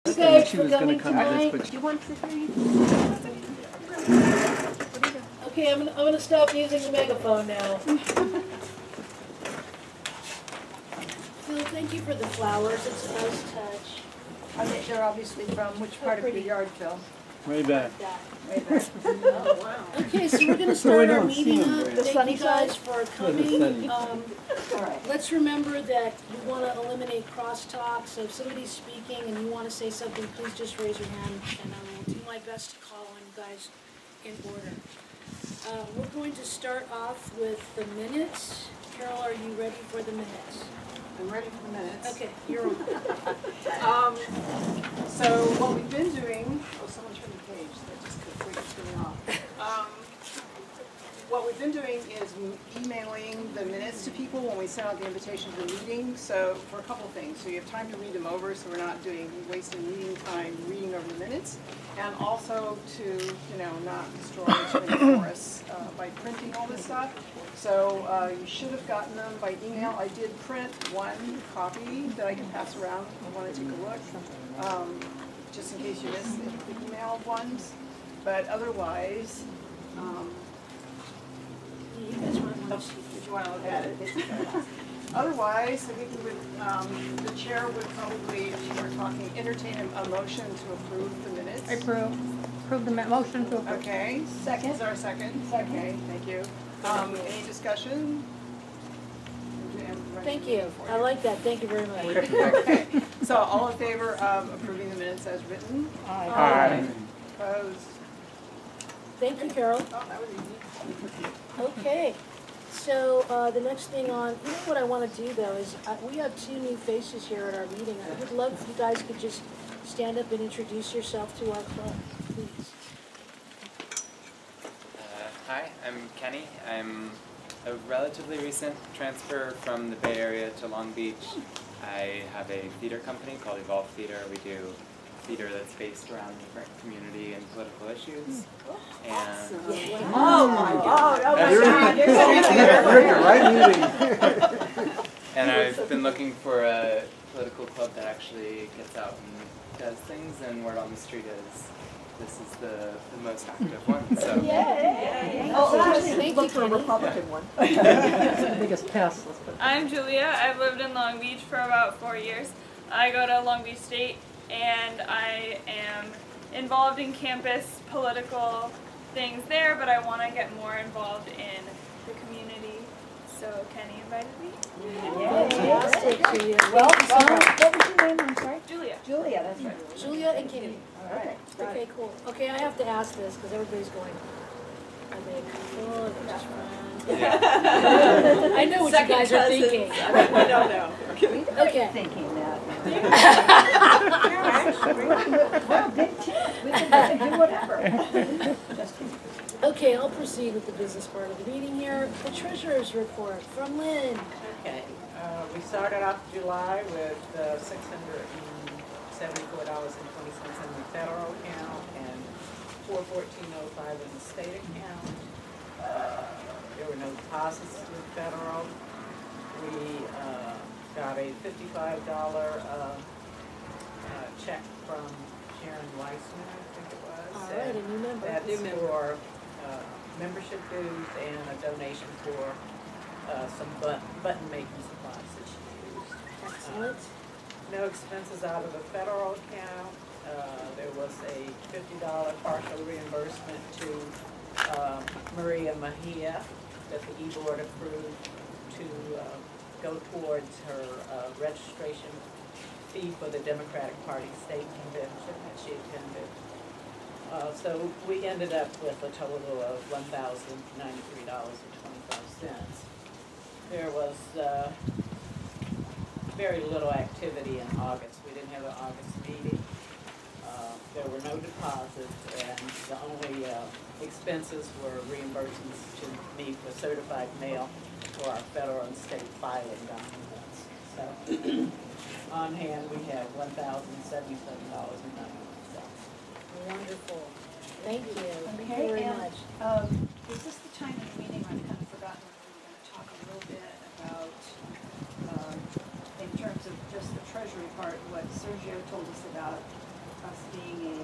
Okay, She for was going coming to come to this, tonight. but Do you want to read? Okay, I'm gonna stop using the megaphone now. Phil, thank you for the flowers. It's a nice touch. They're obviously from which part of your yard, Phil? way back. Way back. Oh, wow. Okay, so we're gonna start our don't see meeting them up. very well. Thank you guys for Good, coming. All right. Let's remember that you wanna eliminate crosstalk, so if somebody's speaking and you wanna say something, please just raise your hand and I will do my best to call on you guys in order. We're going to start off with the minutes. Carol, are you ready for the minutes? I'm ready for the minutes. Okay, you're on. So what we've been doing, someone turned the page, that just completely threw me off. What we've been doing is emailing the minutes to people when we send out the invitation to the meeting. So for a couple of things, so you have time to read them over, so we're not wasting meeting time reading over the minutes, and also to not destroy too many for us by printing all this stuff. So you should have gotten them by email. I did print one copy that I can pass around if you want to take a look, just in case you missed the email ones. But otherwise, You guys want to if you want to look at it. Otherwise, I think we would, the chair would probably, if you were talking, entertain a motion to approve the minutes. Approve the motion to approve. Okay. Second. Is there a second? Second. Okay, thank you. Any discussion? Thank you. I like that. Thank you very much. Okay. So all in favor of approving the minutes as written? Aye. Opposed? Thank you, Carol. Oh, that was easy. Okay. So the next thing on, what I want to do though is we have two new faces here at our meeting. I would love if you guys could just stand up and introduce yourself to our club, please. Hi, I'm Kenny. I'm a relatively recent transfer from the Bay Area to Long Beach. I have a theater company called Evolve Theater. We do theater that's based around different community and political issues. And Oh my God! Oh my You're God! in the right meeting. and I've been looking for a political club that actually gets out and does things, and word on the street is this is the most active one. So Yay! Oh, Actually, look for a Republican one. Biggest pest. I'm Julia. I've lived in Long Beach for about 4 years. I go to Long Beach State and I am involved in campus political things there, but I want to get more involved in the community. So Kenny invited me. Fantastic, Julia. Well, what was your name? I'm sorry. Julia. Julia, that's right. Julia and Kenny. All right. Okay, cool. Okay, I have to ask this because everybody's going, are they a couple? Are they just friends? I know what you guys are thinking. We don't know. Okay. Thinking that. Well, big team. We can do whatever. Just kidding. Okay, I'll proceed with the business part of the meeting here. The treasurer's report from Lynn. Okay, we started off July with $674.20 in the federal account and $414.05 in the state account. There were no deposits to the federal. We got a $55 check from Sharon Weissman, I think it was. All right, a new member. That's for membership dues and a donation for some button making supplies that she used. Excellent. No expenses out of the federal account. There was a $50 partial reimbursement to Maria Mejia that the e-board approved to go towards her registration fee for the Democratic Party state convention that she attended. So we ended up with a total of $1,093.25. There was very little activity in August. We didn't have an August meeting. There were no deposits, and the only expenses were reimbursements to me for certified mail for our federal and state filing documents. So on hand, we have $1,077.91. Wonderful. Thank you. Thank you Okay, very and much. is this the time of the meeting? I've kind of forgotten when we were going to talk a little bit about, in terms of just the treasury part, what Sergio told us about us being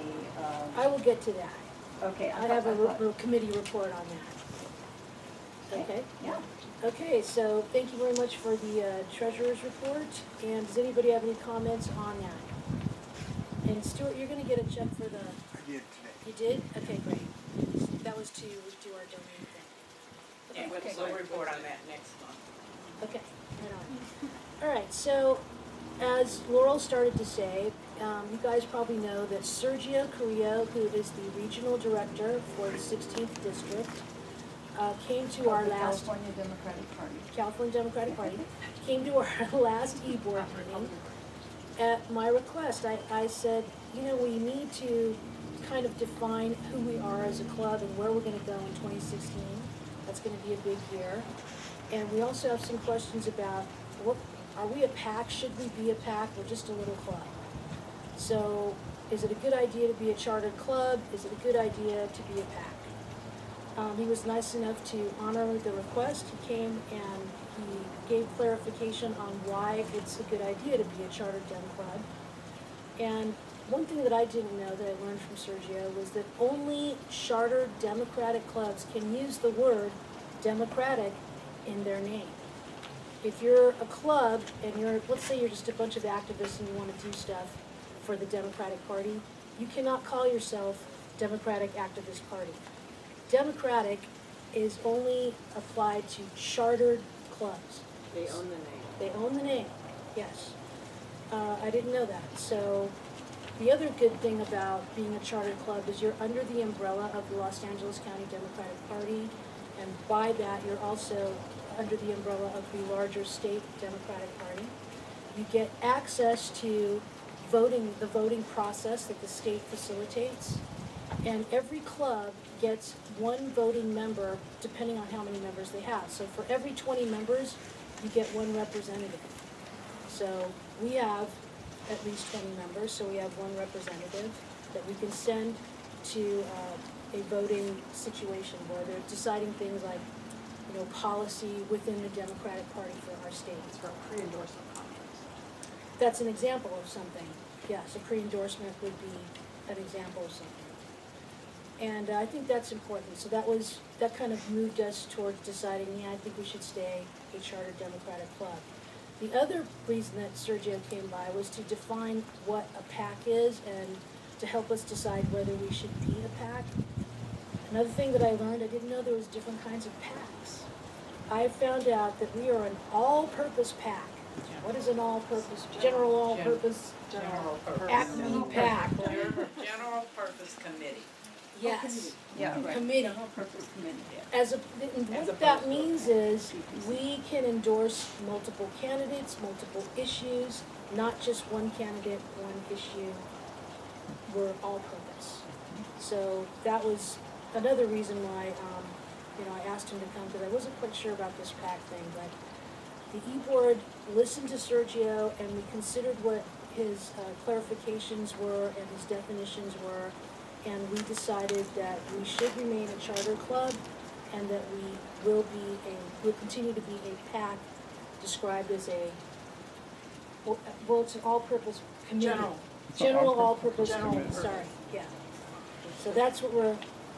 I will get to that. okay. I have a committee report on that. Okay? Yeah. Okay, so thank you very much for the treasurer's report. And does anybody have any comments on that? And Stuart, you're gonna get a check for the, I did today. you did? Okay, great. That was to do our domain thing. Yeah, we'll report on that next month. Okay, right on. All right, so as Laurel started to say, you guys probably know that Sergio Carrillo, who is the regional director for the 16th district, came to our last California Democratic Party. California Democratic Party, came to our last e-board meeting. At my request, I said, you know, we need to kind of define who we are as a club and where we're going to go in 2016. That's going to be a big year. And we also have some questions about, what, are we a PAC? Should we be a PAC? We're just a little club. So is it a good idea to be a chartered club? Is it a good idea to be a PAC? He was nice enough to honor the request. He came and he gave clarification on why it's a good idea to be a chartered Dem club. And one thing that I didn't know that I learned from Sergio was that only chartered Democratic clubs can use the word Democratic in their name. If you're a club and you're, let's say you're just a bunch of activists and you want to do stuff for the Democratic Party, you cannot call yourself Democratic Activist Party. Democratic is only applied to chartered clubs. They own the name. They own the name, yes. I didn't know that. So the other good thing about being a chartered club is you're under the umbrella of the Los Angeles County Democratic Party, and by that you're also under the umbrella of the larger state Democratic Party. You get access to voting, the voting process that the state facilitates, and every club gets one voting member depending on how many members they have. So for every 20 members, you get one representative. So we have at least 20 members, so we have one representative that we can send to a voting situation where they're deciding things like, you know, policy within the Democratic Party for our state. It's for pre-endorsement conference. That's an example of something. Yes, a pre-endorsement would be an example of something. And I think that's important. So that kind of moved us towards deciding, yeah, I think we should stay a chartered Democratic club. The other reason that Sergio came by was to define what a PAC is and to help us decide whether we should be a PAC. Another thing that I learned, I didn't know there was different kinds of PACs. I found out that we are an all-purpose PAC. What is an all-purpose? General all-purpose? General purpose. Acme PAC. General purpose committee. Yes. Yeah, right. Committee. General purpose committee. And what that means is we can endorse multiple candidates, multiple issues, not just one candidate, one issue. We're all purpose. So that was another reason why, I asked him to come, because I wasn't quite sure about this PAC thing, but the e-board listened to Sergio and we considered what his clarifications were and his definitions were, and we decided that we should remain a charter club and that we'll continue to be a PAC described as it's an all-purpose committee. General all-purpose committee, sorry, yeah. So that's what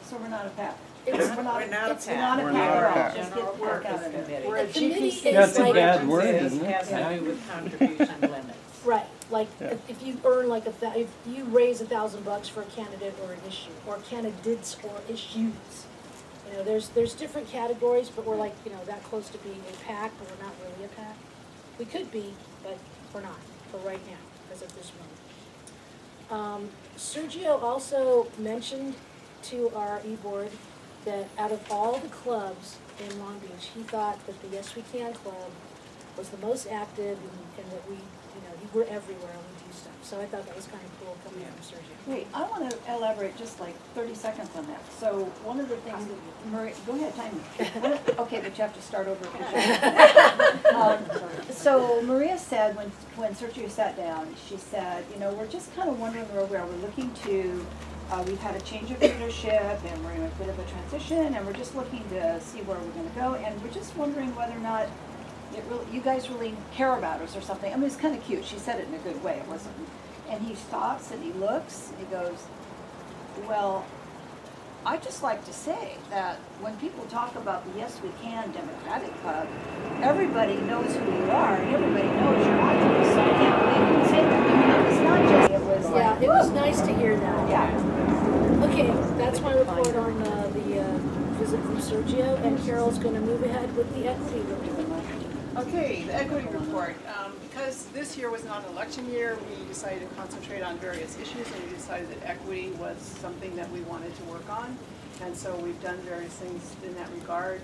So we're not a PAC. it's We're not a It's PAC. not a We're PAC not at a all. PAC. Just General get PAC out purpose of it. committee. We're A a committee GPC. is That's a like- bad word, It isn't it? has to do with contribution limits. right, like Yeah. if you earn like if you raise $1,000 for a candidate or an issue, or candidates or issues. You know, there's different categories, but we're like, that close to being a PAC, but we're not really a PAC. We could be, but we're not, for right now, as of this moment. Sergio also mentioned to our e-board that out of all the clubs in Long Beach, he thought that the Yes We Can Club was the most active and that we're everywhere and we do stuff. So I thought that was kind of cool coming from Sergio. Wait, I want to elaborate just like 30 seconds on that. So one of the things that Maria, go ahead, time me. Okay, but you have to start over. So Maria said when Sergio sat down, she said, we're just kind of wondering where we are. We're looking to, we've had a change of leadership and we're in a bit of a transition and we're just looking to see where we're going to go, and we're just wondering whether or not you guys really care about us or something. I mean, it's kind of cute. She said it in a good way. It wasn't. And he stops and he looks and he goes, well, I'd just like to say that when people talk about the Yes We Can Democratic Club, everybody knows who you are and everybody knows you're activists, so I can't believe you say that. It was not just, it was Yeah, like, it was nice to hear that. yeah. Okay, that's my report on the visit from Sergio, and Carol's gonna move ahead with the equity report. Okay, the equity report. Because this year was not an election year, we decided to concentrate on various issues, and we decided that equity was something that we wanted to work on. And so we've done various things in that regard.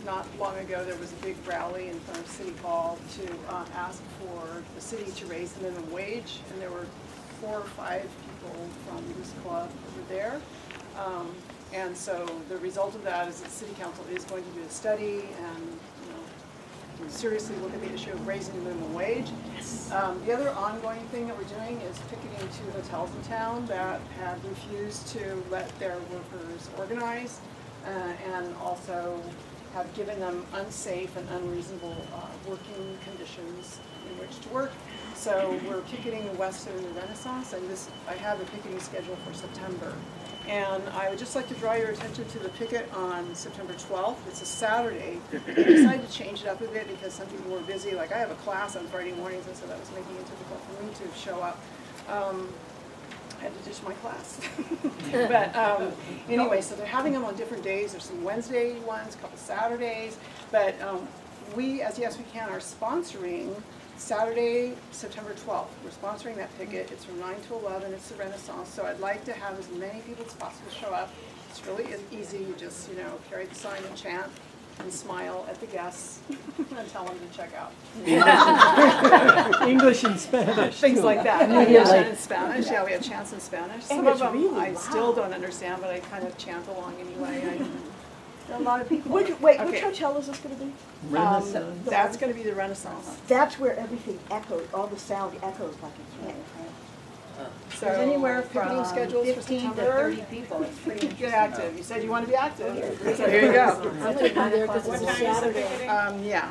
Not long ago, there was a big rally in front of City Hall to ask for the city to raise the minimum wage, and there were 4 or 5 people from this club over there. And so the result of that is that City Council is going to do a study and seriously look at the issue of raising the minimum wage. The other ongoing thing that we're doing is picketing 2 hotels in town that have refused to let their workers organize and also have given them unsafe and unreasonable working conditions in which to work. So we're picketing west of the Renaissance, and I have a picketing schedule for September. And I would just like to draw your attention to the picket on September 12th. It's a Saturday. I decided to change it up a bit because some people were busy. Like, I have a class on Friday mornings, and so that was making it difficult for me to show up. I had to ditch my class. But anyway, so they're having them on different days. There's some Wednesday ones, a couple Saturdays. But we, as Yes We Can, are sponsoring Saturday, September 12th. We're sponsoring that picket. It's from 9 to 11. It's the Renaissance. So I'd like to have as many people as possible show up. It's really easy. You just, carry the sign and chant and smile at the guests and tell them to check out. English and Spanish. Things like that. English and Spanish. Yeah, we have chants in Spanish. Some of them really I still don't understand, but I kind of chant along anyway. A lot of people. Which hotel is this going to be? That's going to be the Renaissance. That's where everything echoes, all the sound echoes like it's real. So There's anywhere picketing from schedules for 15 to September. 30 people. It's pretty interesting. Get active. You said you want to be active. So here you go. I'm gonna be there because it's a Saturday. Yeah.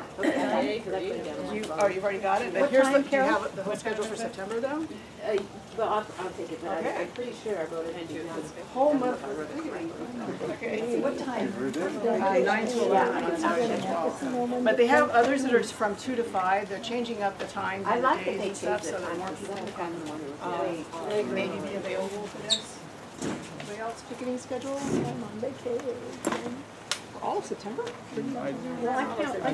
You've already got it. But What here's time, do you Carol? have the whole schedule for September though? Well, I'll take it, but Okay. I'm pretty sure I wrote it down. Whole month for picketing. Okay. What time? 9 to 11 on Saturday and 12. But they have others that are from 2 to 5. They're changing up the times I and like the that days they and stuff changed so the that time. more Because people I'm can kind of wondering maybe be available for this. Anybody else picketing schedule? For all of September? I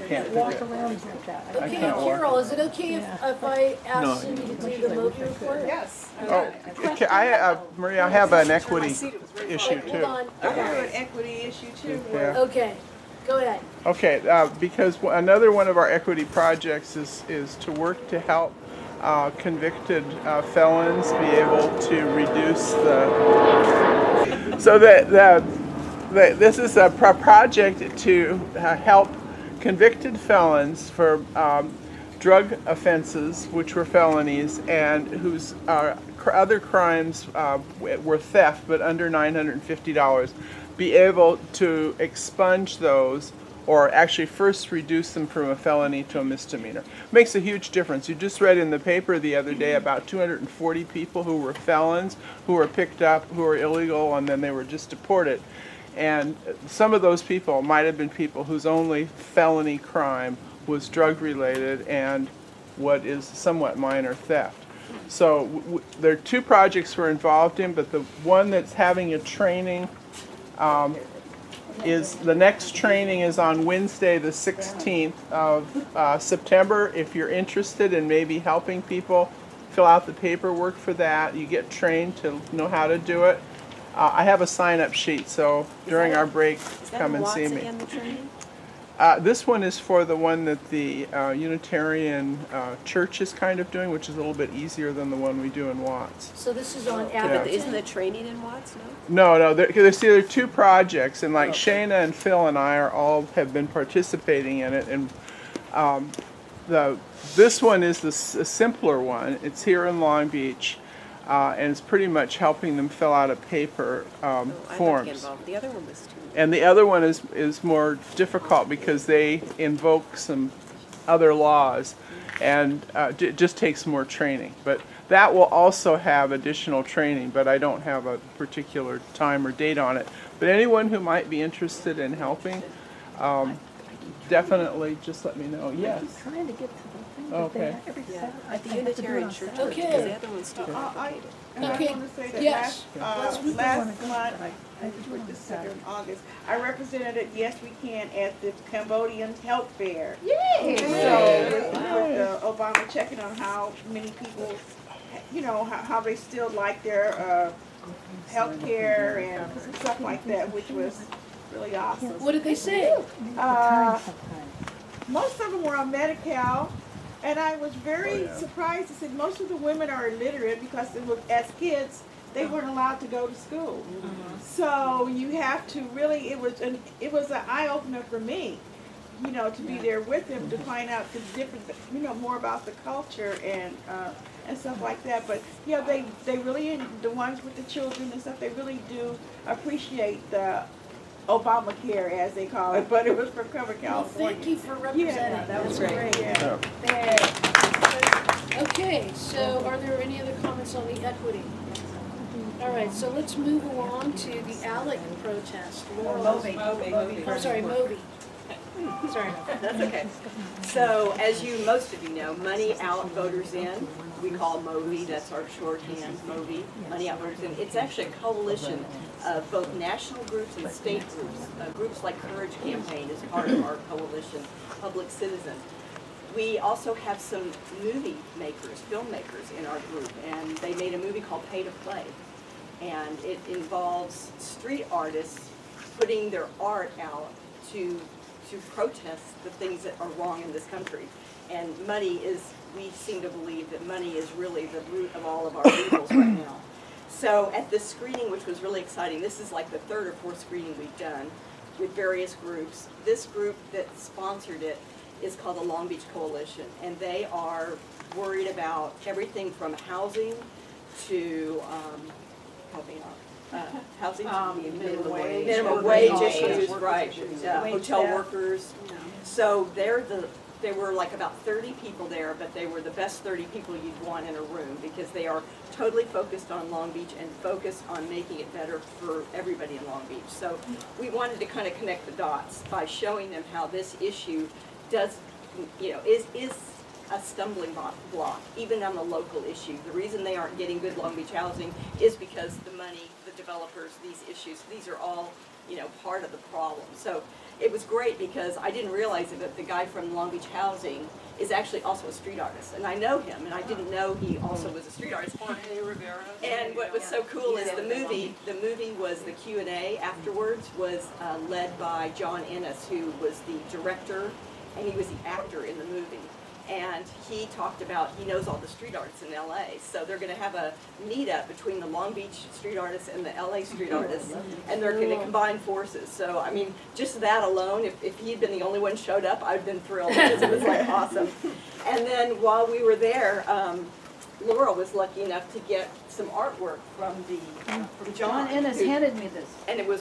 can't do Walk it. around like that. I Okay, can't walk. Carol, is it okay if I ask Cindy to do the movie report? Yes. Oh, okay, Maria, I have an equity issue Hold too. on. I have an equity issue too. Yeah. Okay, go ahead. Okay, because another one of our equity projects is to work to help convicted felons be able to reduce the. So this is a project to help convicted felons for drug offenses, which were felonies, and whose other crimes were theft, but under $950, be able to expunge those, or actually first reduce them from a felony to a misdemeanor. Makes a huge difference. You just read in the paper the other day about 240 people who were felons, who were picked up, who were illegal, and then they were just deported. And some of those people might have been people whose only felony crime was drug-related and what is somewhat minor theft. So there are 2 projects we're involved in, but the one that's having a training the next training is on Wednesday the 16th of September. If you're interested in maybe helping people fill out the paperwork for that, you get trained to know how to do it. I have a sign-up sheet, so during our break, come and see me. This one is for the one that the Unitarian Church is kind of doing, which is a little bit easier than the one we do in Watts. So this is on Yeah. Abington. Isn't the training in Watts, no? No, there's either 2 projects, and like Shayna and Phil and I have been participating in it, and this one is the simpler one. It's here in Long Beach, and it's pretty much helping them fill out a paper forms. The other one was too. And the other one is more difficult because they invoke some other laws. and it just takes more training. But that will also have additional training, but I don't have a particular time or date on it. But anyone who might be interested in helping, definitely just let me know. Yes. Trying to get to the thing that Okay. they have every Saturday. At the Unitarian Church. Okay. I Okay, want to say that yes. last month, in August, I represented Yes We Can at the Cambodian Health Fair. Yay! So with Obama checking on how many people, you know, how they still like their health care and stuff like that, which was really awesome. What did they say? Most of them were on Medi-Cal, and I was very surprised to see most of the women are illiterate because they were, as kids, they weren't allowed to go to school. So you have to really, it was an eye-opener for me, you know, to be there with them to find out the different, you know, more about the culture and stuff like that. But yeah, they really, the ones with the children and stuff, they really do appreciate the Obamacare, as they call it, but it was for Cover Well, California. thank you for representing. Yeah, That was great. great. Yeah. Okay, so are there any other comments on the equity? All right, so let's move along to the ALEC protest. Laurel. Moby. I'm sorry, Moby. Sorry, that's okay. So, as most of you know, Money Out Voters In, we call MOVI, that's our shorthand, MOVI, Money Out Voters In. It's actually a coalition of both national groups and state groups. Groups like Courage Campaign is part of our coalition, Public Citizen. We also have some movie makers, filmmakers in our group, and they made a movie called Pay to Play. And it involves street artists putting their art out to protest the things that are wrong in this country. And money is, we seem to believe that money is really the root of all of our evils right now. So at this screening, which was really exciting, this is like the third or fourth screening we've done with various groups. This group that sponsored it is called the Long Beach Coalition, and they are worried about everything from housing to, help me out. Housing, minimum wage issues, right, hotel workers. So there were like about 30 people there, but they were the best 30 people you'd want in a room because they are totally focused on Long Beach and focused on making it better for everybody in Long Beach. So we wanted to kind of connect the dots by showing them how this issue does, you know, is a stumbling block, even on the local issue. The reason they aren't getting good Long Beach housing is because the money, the developers, these issues, these are all, you know, part of the problem. So it was great because I didn't realize that the guy from Long Beach Housing is actually also a street artist. And I know him, and I didn't know he also was a street artist. And what was so cool is the movie was the Q&A afterwards was led by John Ennis, who was the director, and he was the actor in the movie. And he talked about, he knows all the street artists in LA, so they're going to have a meetup between the Long Beach street artists and the LA street artists, and they're going to combine forces. So, I mean, just that alone, if he had been the only one showed up, I'd been thrilled because it was like awesome. And then while we were there, Laura was lucky enough to get some artwork from from John Ennis handed me this. and it was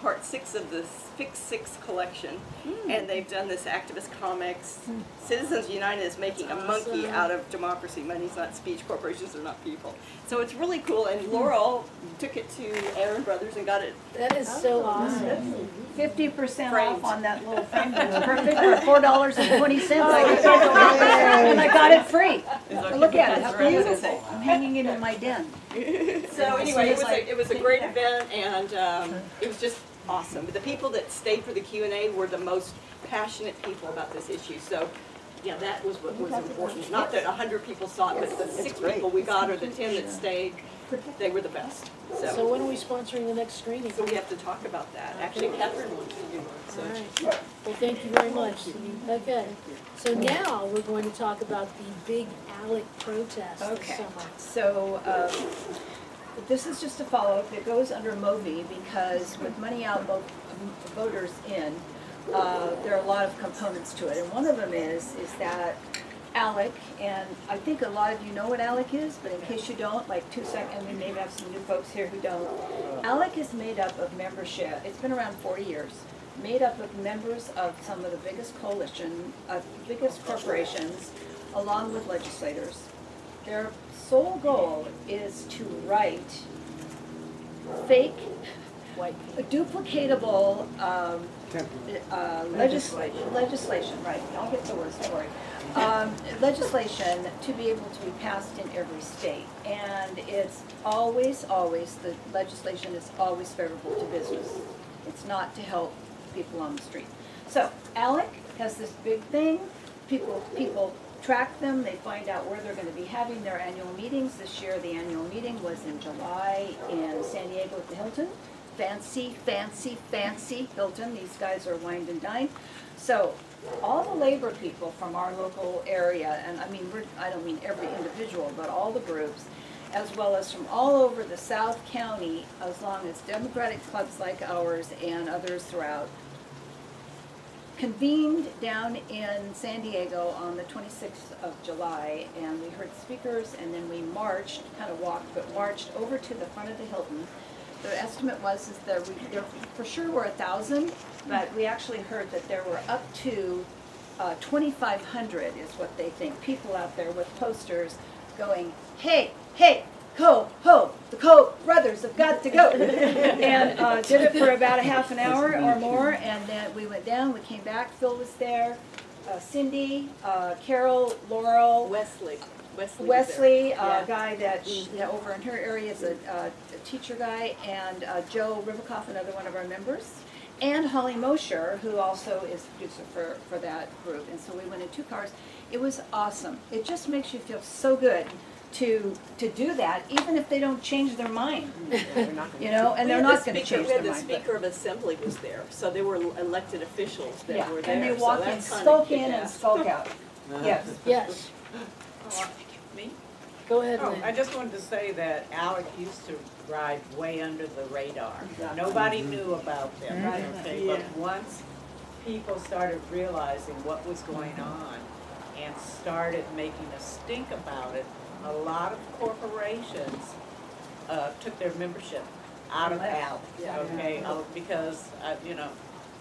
part 6 of the Fix 6 collection, and they've done this activist comics. Citizens United is making a monkey out of democracy. Money's not speech, corporations are not people. So it's really cool, and Laurel took it to Aaron Brothers and got it. That is so awesome. 50% Framed. off on that little frame. It's perfect for $4.20. And I got it free. Look at it, how beautiful. I'm hanging it in my den. So anyway, it was a great event, and it was just awesome. The people that stayed for the Q&A were the most passionate people about this issue. So, yeah, that was what was important. Not that 100 people saw it, but the 6 people we got, or the 10 that stayed, they were the best. So when are we sponsoring the next screening? So we have to talk about that. Actually, Catherine wants to do one. So. All right. Well, thank you very much. Okay. So now we're going to talk about the big ALEC protest this Okay. summer. So this is just a follow-up. It goes under MOVI because with Money Out, Voters In, there are a lot of components to it. And one of them is that ALEC, and I think a lot of you know what ALEC is, but in case you don't, like 2 seconds, we maybe have some new folks here who don't. ALEC is made up of membership. It's been around 40 years. made up of members of some of the biggest biggest corporations, along with legislators. Their sole goal is to write fake, duplicatable legislation, right, I'll get the words, don't worry. Legislation to be able to be passed in every state. And it's always, the legislation is always favorable to business. It's not to help people on the street. So ALEC has this big thing. People track them. They find out where they're going to be having their annual meetings. This year the annual meeting was in July in San Diego at the Hilton. Fancy, fancy, fancy Hilton. These guys are wined and dined. So all the labor people from our local area, and I mean, I don't mean every individual, but all the groups, as well as from all over the South County, as long as Democratic clubs like ours and others throughout, convened down in San Diego on the 26th of July, and we heard speakers, and then we marched, kind of walked, but marched over to the front of the Hilton. The estimate was there for sure were 1,000, but we actually heard that there were up to 2,500 is what they think. People out there with posters going, hey, hey, Ho, ho, the Koch brothers have got to go. And did it for about a half an hour or more, and then we went down, we came back, Phil was there, Cindy, Carol, Laurel, Wesley, a guy that over in her area is a teacher guy, and Joe Riverkoff, another one of our members, and Holly Mosher, who also is producer for that group. And so we went in 2 cars. It was awesome. It just makes you feel so good to do that, even if they don't change their mind. You know, and they're not going to change their mind. The Speaker of Assembly was there, so they were elected officials that were there. And they walk in, skulk in and skulk out. Yes. Yes. Me? Go ahead, Oh, Lynn. I just wanted to say that Alec used to ride way under the radar. Nobody knew about them, okay? But once people started realizing what was going on and started making a stink about it, a lot of corporations took their membership out of ALEC, okay? Because, you know,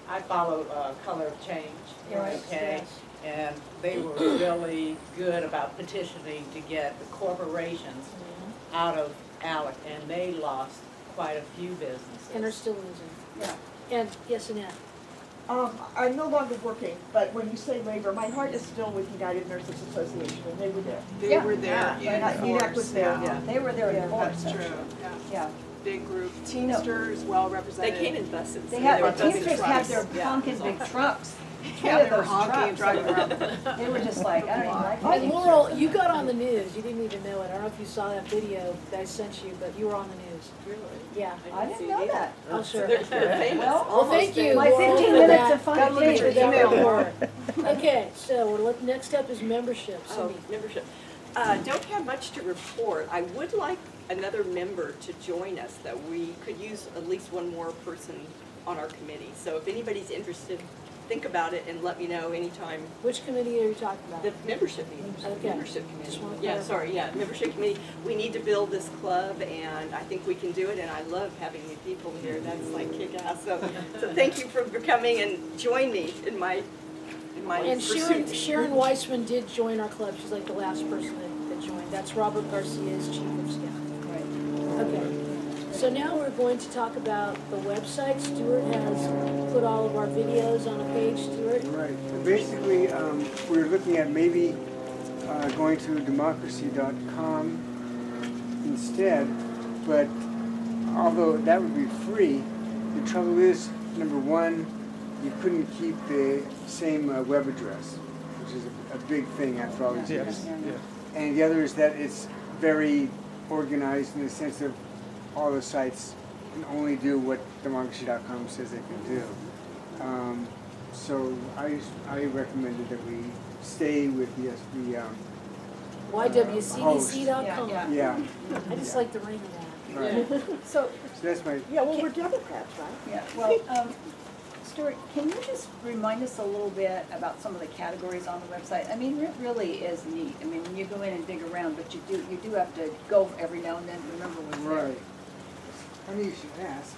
I follow Color of Change, okay? And they were really good about petitioning to get the corporations out of ALEC, and they lost quite a few businesses. And are still losing. Yeah. And, yes, Annette. I'm no longer working, but when you say labor, my heart is still with United Nurses Association, and they were there. They were there in UNAC force. was there. Yeah. They were there in force. That's true. Yeah. Big group. Teamsters, well represented. They came in buses. They had, were the bus Teamsters had their trucks. honking big trucks. Yeah, they were honking and driving around. They were just like, I don't even like And Laurel, you got on the news. You didn't even know it. I don't know if you saw that video that I sent you, but you were on the news. Really? Yeah. I didn't know that. Oh, sure. They're famous. Well, thank you, My Laurel, 15 for minutes that. of fun Gotta look at your activity. email. More. Okay, so next up is membership. Oh, Cindy. membership. Don't have much to report. I would like another member to join us, though. We could use at least one more person on our committee. So if anybody's interested, think about it and let me know anytime. Which committee are you talking about? The membership meetings. Okay. Membership Just committee. wanna Yeah, clarify. sorry, yeah, membership committee. We need to build this club, and I think we can do it, and I love having new people here. That's like kick-ass. So thank you for coming and join me in my And pursuit. Sharon Weissman did join our club. She's like the last person that joined. That's Robert Garcia's chief of staff. Right. Okay. So now we're going to talk about the website. Stuart has put all of our videos on a page. Stuart? Right. So basically, we were looking at maybe going to democracy.com instead, but although that would be free, the trouble is, number one, you couldn't keep the same web address, which is a big thing after all these years. Yes. And the other is that it's very organized in the sense of all the sites can only do what democracy.com says they can do. So I recommended that we stay with the YWCDC.com. yeah. I just like the ring of that. Right. So, So that's my Yeah, well, we're Democrats, right? yeah, well, Stuart, can you just remind us a little bit about some of the categories on the website? I mean, it really is neat. I mean, when you go in and dig around, but you do have to go every now and then to remember what's there. right. Funny you should ask.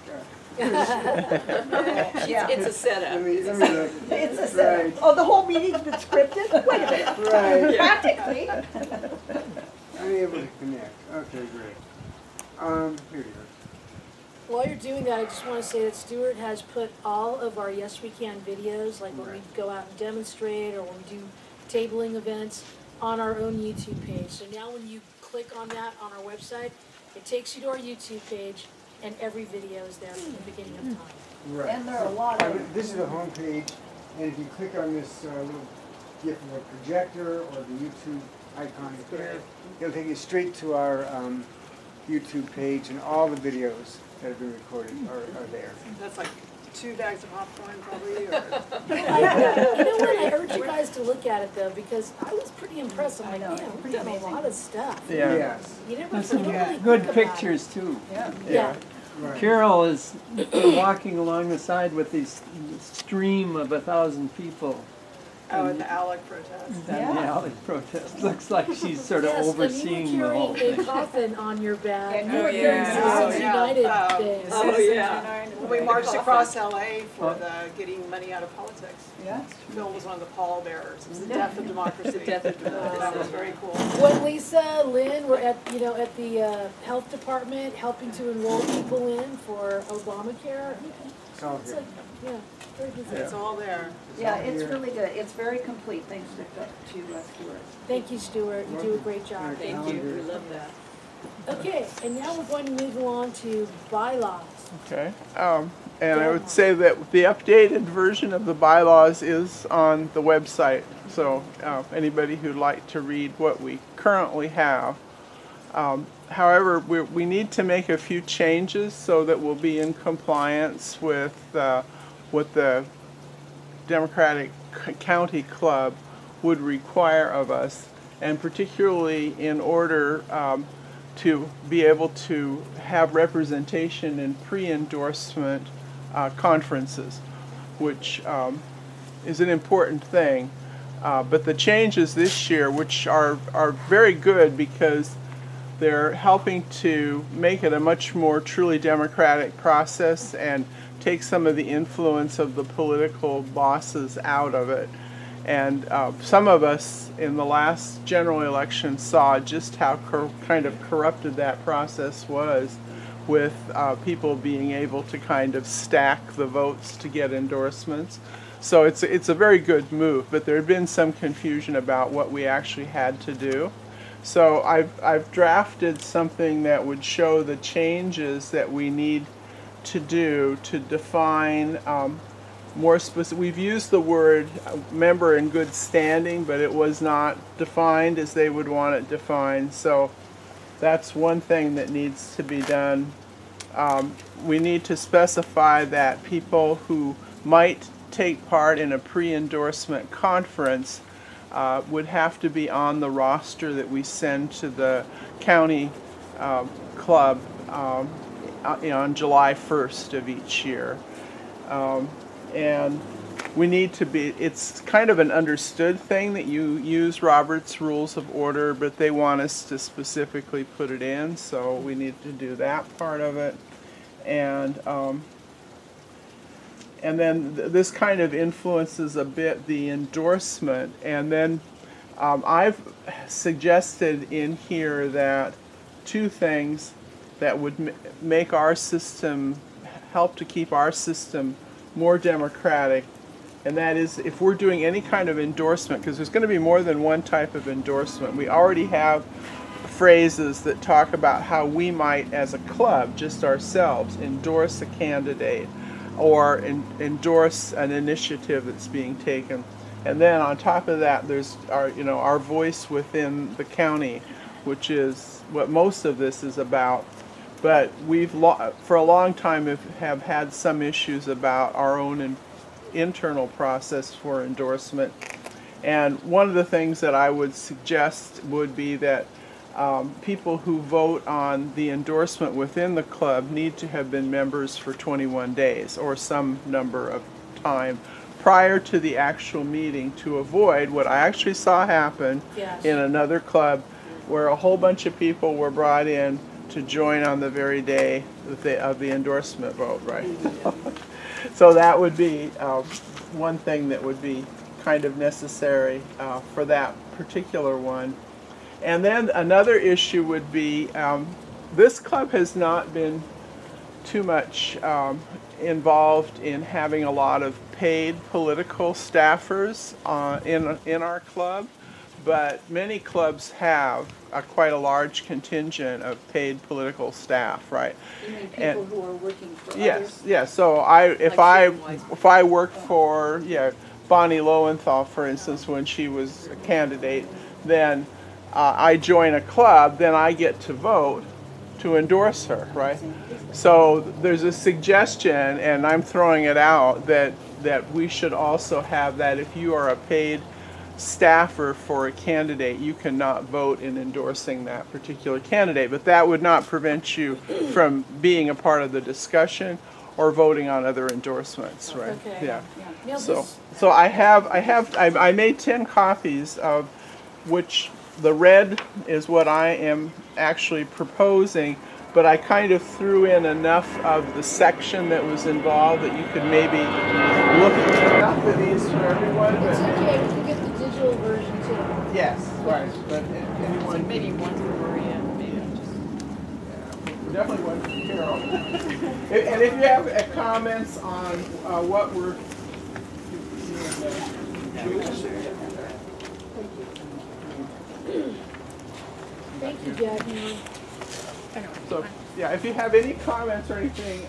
It's a setup. Let me look. It's a setup. Right. Oh, the whole meeting's been scripted? Wait a minute. Right. Practically. Unable to connect. Okay, great. Here you go. While you're doing that, I just want to say that Stuart has put all of our Yes We Can videos, like when we go out and demonstrate or when we do tabling events, on our own YouTube page. So now when you click on that on our website, it takes you to our YouTube page and every video is there from the beginning of time. Right. And there are a lot of. This is the home page, and if you click on this little GIF of a projector or the YouTube icon here, it'll take you straight to our YouTube page, and all the videos that have been recorded are there. That's like 2 bags of popcorn probably, or? You know what, I urge you guys to look at it though, because I was pretty impressed. I'm like, man, we're doing a lot of stuff. Yeah. Yes. You never There's some really good think about pictures too. it. Yeah. Right. Carol is walking along the side with this stream of 1,000 people. Oh, at the ALEC protest. Down the alley protest. Looks like she's sort of Yes, overseeing and you the were whole carrying a thing. coffin on your back. And you You were were doing doing Citizens Citizens yeah. United things. Oh, yeah. We marched across LA for the getting money out of politics. Yeah. Phil was one of the pallbearers. It was the death of democracy. The death of democracy. That was very cool. When Lisa, Lynn were at the health department helping to enroll people in for Obamacare. It's all It's here. like, yeah, very busy. It's all there. Yeah, it's really good. It's very complete, thanks to Stuart. Thank you, Stuart. You do a great job. Thank you, we love that. Okay, and now we're going to move along to bylaws. Okay. And I would say that the updated version of the bylaws is on the website. So anybody who'd like to read what we currently have. However, we need to make a few changes so that we'll be in compliance with what the Democratic County Club would require of us, and particularly in order to be able to have representation in pre-endorsement conferences, which is an important thing. But the changes this year, which are very good because they're helping to make it a much more truly democratic process and take some of the influence of the political bosses out of it. And some of us in the last general election saw just how kind of corrupted that process was, with people being able to kind of stack the votes to get endorsements. So it's a very good move, but there had been some confusion about what we actually had to do. So I've drafted something that would show the changes that we need to do to define more specific. We've used the word member in good standing, but it was not defined as they would want it defined. So that's one thing that needs to be done. We need to specify that people who might take part in a pre-endorsement conference would have to be on the roster that we send to the county club on July 1st of each year. And we need to be, it's kind of an understood thing that you use Robert's Rules of Order, but they want us to specifically put it in, so we need to do that part of it. And then this kind of influences a bit the endorsement. And then I've suggested in here that two things that would make our system, help to keep our system more democratic. And that is, if we're doing any kind of endorsement, because there's going to be more than one type of endorsement. We already have phrases that talk about how we might, as a club, just ourselves, endorse a candidate or endorse an initiative that's being taken. And then on top of that, there's our voice within the county, which is what most of this is about. But we've for a long time have had some issues about our own internal process for endorsement. And one of the things that I would suggest would be that people who vote on the endorsement within the club need to have been members for 21 days or some number of time prior to the actual meeting, to avoid what I actually saw happen in another club, where a whole bunch of people were brought in to join on the very day of the endorsement vote, right? So that would be one thing that would be kind of necessary for that particular one. And then another issue would be this club has not been too much involved in having a lot of paid political staffers in our club, but many clubs have quite a large contingent of paid political staff, right? You mean people who are working for others? Yes, yes. So if I worked for Bonnie Lowenthal, for instance, when she was a candidate, then I join a club, then I get to vote to endorse her, right? So there's a suggestion, and I'm throwing it out, that we should also have that if you are a paid staffer for a candidate, you cannot vote in endorsing that particular candidate, but that would not prevent you from being a part of the discussion or voting on other endorsements, right? Okay. Yeah. So I made 10 copies of which the red is what I am actually proposing, but I kind of threw in enough of the section that was involved that you could maybe look at enough of these for everyone. It's okay, we can get the digital version too. Yes, right. But anyone, So maybe one for Maria, maybe just. definitely one for Carol. And if you have comments on what we're Thank you, Jackie. So, yeah, if you have any comments or anything,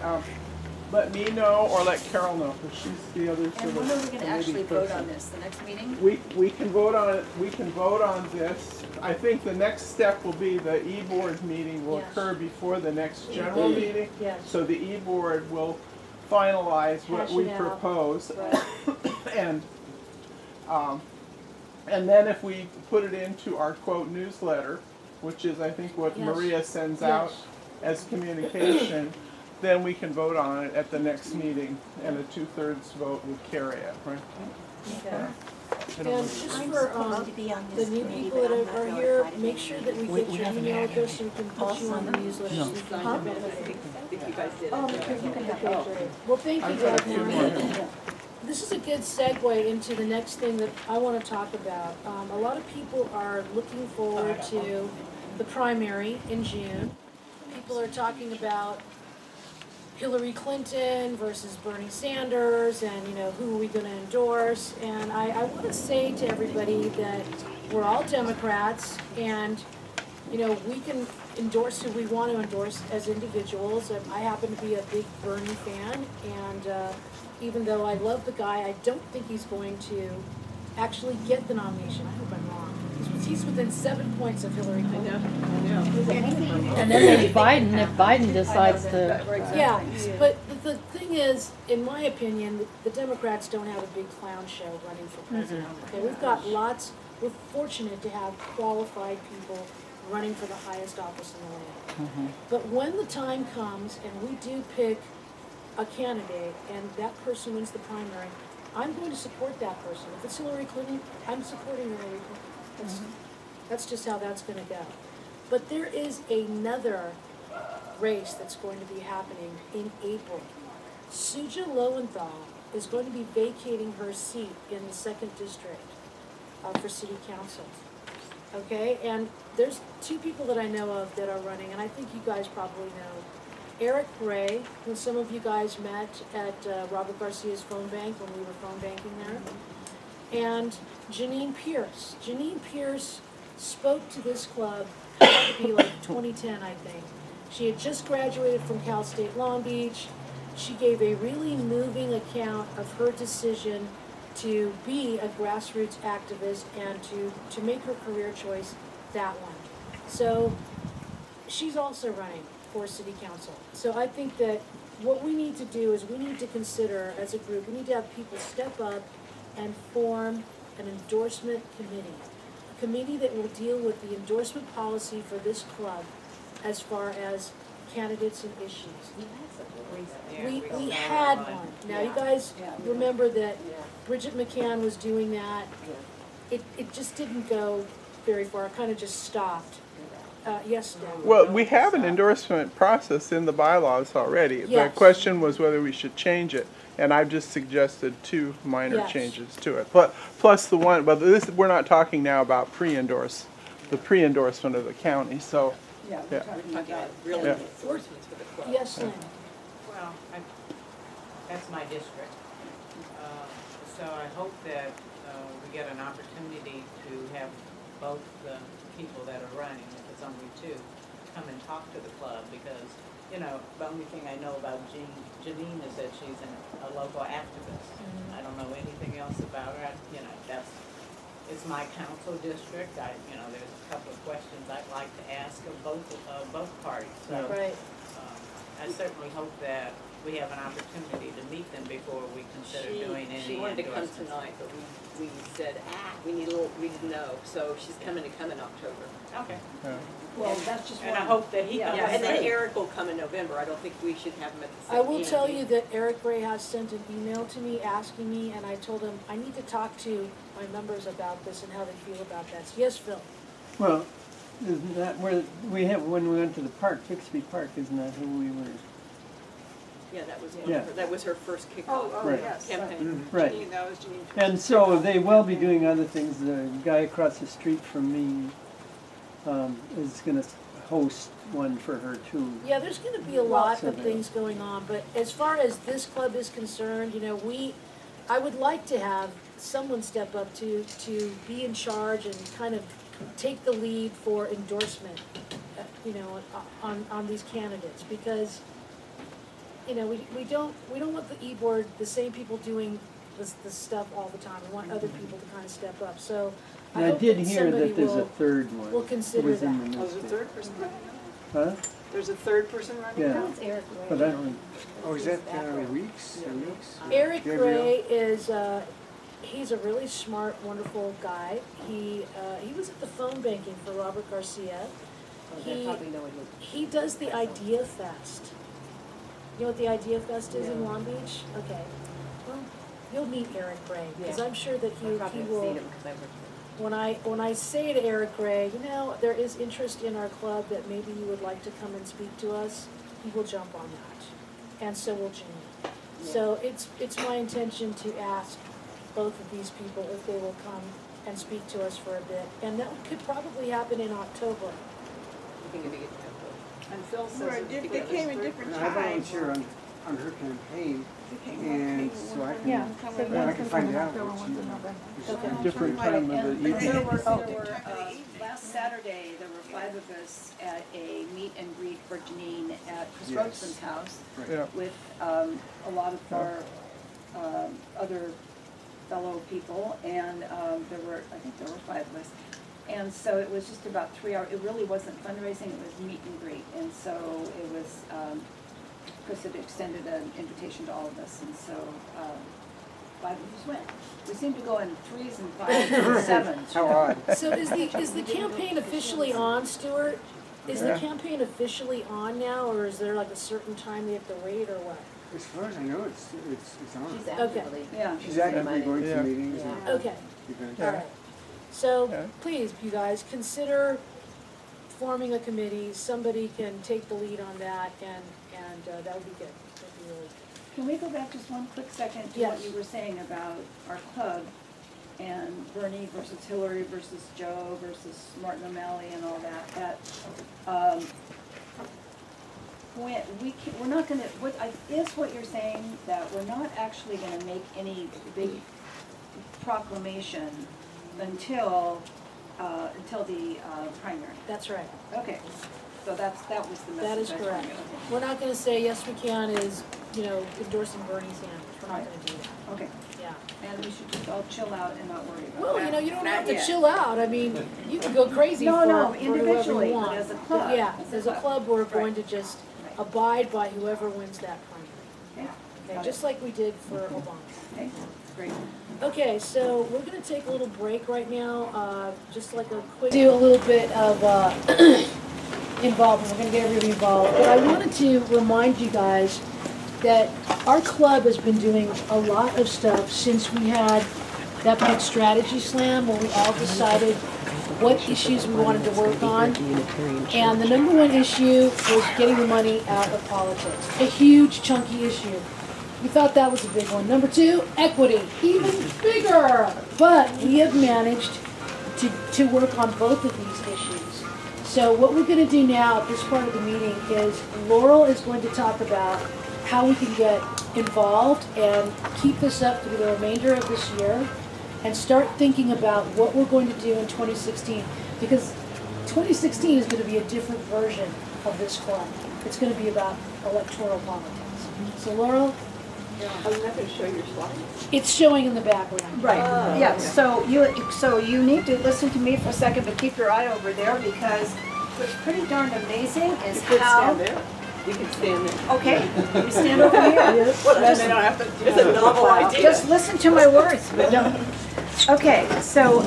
let me know or let Carol know, because she's the other sort And of when are we going to committee actually vote person. on this? The next meeting? We can vote on it. We can vote on this. I think the next step will be the e-board meeting will Yes. occur before the next general meeting. Yes. So the e-board will finalize what Hash we it out. propose, Right. and then if we put it into our quote newsletter, which is I think what Yes. Maria sends Yes. out as communication, then we can vote on it at the next meeting, and a 2/3 vote would carry it, right? Okay. I don't And know. just I'm for supposed to be on the this new committee, people but that I'm not are here, notified of make any sure that we meetings. get your email address so we can put you on the newsletter. So you can Signed have the it. minutes if you guys did it. Oh, okay, you can have that. Well, thank you, I've got a few Dagmar. more. This is a good segue into the next thing that I want to talk about. A lot of people are looking forward to the primary in June. People are talking about Hillary Clinton versus Bernie Sanders, and who are we going to endorse? And I want to say to everybody that we're all Democrats, and we can endorse who we want to endorse as individuals. I happen to be a big Bernie fan, and even though I love the guy, I don't think he's going to actually get the nomination. I hope I'm wrong. He's within 7 points of Hillary Clinton. And then there's Biden, if Biden decides to. Yeah, but the thing is, in my opinion, the Democrats don't have a big clown show running for president. Okay, we're fortunate to have qualified people running for the highest office in the land. But when the time comes and we do pick a candidate and that person wins the primary, I'm going to support that person. If it's Hillary Clinton, I'm supporting Hillary Clinton. That's just how that's going to go. But there is another race that's going to be happening in April. Suja Lowenthal is going to be vacating her seat in the 2nd District for City Council. Okay, and there's 2 people that I know of that are running, and I think you guys probably know. Eric Ray, who some of you guys met at Robert Garcia's phone bank when we were phone banking there, and Janine Pierce. Janine Pierce spoke to this club, it had to be like 2010, I think. She had just graduated from Cal State Long Beach. She gave a really moving account of her decision to be a grassroots activist and to make her career choice that one. So she's also running for city council. So I think that what we need to do is we need to consider as a group, we need to have people step up and form an endorsement committee. A committee that will deal with the endorsement policy for this club as far as candidates and issues. We had one. Now you guys remember that Bridget McCann was doing that. It just didn't go very far. It kind of just stopped. Yes, Dan. Well, we have an endorsement process in the bylaws already. The Yes. question was whether we should change it, and I've just suggested 2 minor Yes. changes to it. Plus the one, but this, we're not talking now about the pre-endorsement of the county, so. Yeah, Yeah. we're talking Okay, about. really Yeah. endorsements for the club. Yes, Lynn. Well, that's my district. So I hope that we get an opportunity to have both the people that are running, if it's only 2, come and talk to the club, because, you know, the only thing I know about Janine is that she's a local activist. I don't know anything else about her. You know, it's my council district. There's a couple of questions I'd like to ask of both parties. So, Right. I certainly hope that we have an opportunity to meet them before we consider doing any She wanted to come endorsements. tonight, but we said, we didn't know, so she's coming in October. Okay. Well, that's just one. And I hope that he Yeah. comes. Yeah, and then too. Eric will come in November. I don't think we should have him at the same I will meeting. tell you that Eric Gray has sent an email to me asking me, and I told him I need to talk to my members about this and how they feel about that. So, yes, Phil? Well, isn't that where we have, when we went to the park, Bixby Park, isn't that who we were? Yeah, that was Yeah. that was her first kickoff Oh, Right. yes. campaign. Right. Janine, that was Janine. And so they will be doing other things. The guy across the street from me is gonna host one for her too. Yeah, there's gonna be a lot Lots of of things going on, but as far as this club is concerned, I would like to have someone step up to be in charge and kind of take the lead for endorsement, on these candidates, because, we don't want the e-board, the same people doing this stuff all the time. We want other people to kind of step up, so And I hope did that hear somebody that there's a will- third one. will consider It was in that. the Oh, there's a newspaper. 3rd person running? Huh? There's a 3rd person running? Yeah. That was Eric Gray. But I don't, Oh, is that Weeks? Weeks? Eric Gabriel? Gray is, he's a really smart, wonderful guy. He was at the phone banking for Robert Garcia. He does the Idea Fest. You know what the Idea Fest is in Long Beach? Okay. Well, you'll meet Eric Gray, because I'm sure that he will. When I say to Eric Gray, there is interest in our club that maybe you would like to come and speak to us, he will jump on that. And so will Janine. So it's my intention to ask both of these people if they will come and speak to us for a bit. And that could probably happen in October. And Phil says. Right, they came at different I times. volunteer on her campaign, and so I Yeah. I can find out what she. Okay. a different time of the And evening. there were, last Saturday, there were 5 of us at a meet and greet for Janine at Chris Yes. Roberson's house Yeah. with a lot of our other fellow people, and I think there were 5 of us. And so it was just about 3 hours. It really wasn't fundraising, it was meet and greet. And so it was, Chris had extended an invitation to all of us, and so 5 of us went. We seemed to go in 3s and 5s and 7s. How odd. So is the campaign officially on, Stuart? Is the Yeah. campaign officially on now, or is there like a certain time they have to wait, or what? As far as I know, it's on. Okay, Yeah. She's actively going Yeah. to meetings and okay, events. all right. So, Yeah. please, you guys, consider forming a committee. Somebody can take the lead on that, and that would be good. That'd be really good. Can we go back just one quick second to Yes. what you were saying about our club and Bernie versus Hillary versus Joe versus Martin O'Malley and all that? We're not gonna, what you're saying, that we're not actually gonna make any big proclamation until the primary? That's right. Okay, so that was the message. That is I was correct. trying to- We're not gonna say, yes, we can, is, endorsing Bernie Sanders. We're not gonna do that. Okay, Yeah. and we should just all chill out and not worry about it. Well, you don't have to yet. chill out. I mean, you can go crazy No, for no, whoever you individually, but want. as a club. Yeah, as a club, we're Right. going to just Right. abide by whoever wins that primary. Okay, Okay, got just like we did for Obama. okay, great. Okay, so we're gonna take a little break right now, just like a quick. Do a little bit of, involvement, we're gonna get everybody involved. But I wanted to remind you guys that our club has been doing a lot of stuff since we had that big strategy slam where we all decided what issues we wanted to work on. And the number one issue was getting the money out of politics. A huge, chunky issue. We thought that was a big one. Number two, equity. Even bigger. But we have managed to work on both of these issues. So what we're going to do now at this part of the meeting is Laurel is going to talk about how we can get involved and keep this up through the remainder of this year and start thinking about what we're going to do in 2016, because 2016 is going to be a different version of this club. It's going to be about electoral politics. So Laurel? I'm not going to show your slides. It's showing in the background. Right, yeah, so you need to listen to me for a second, but keep your eye over there, because what's pretty darn amazing is You could how. stand there. You can stand there. Okay, you stand over here. Well, then they don't have to, it's a novel idea. Just listen to my words, but don't. Okay, so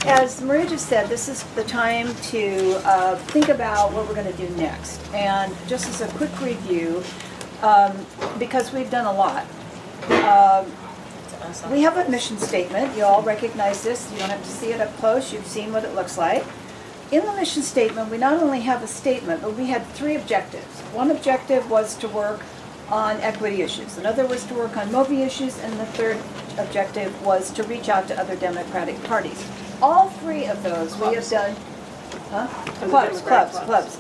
as Maria just said, this is the time to think about what we're going to do next. And just as a quick review, because we've done a lot. We have a mission statement. You all recognize this. You don't have to see it up close. You've seen what it looks like. In the mission statement, we not only have a statement, but we had 3 objectives. One objective was to work on equity issues. Another was to work on MOVI issues. And the third objective was to reach out to other Democratic parties. All 3 of those we have done. Huh? Clubs.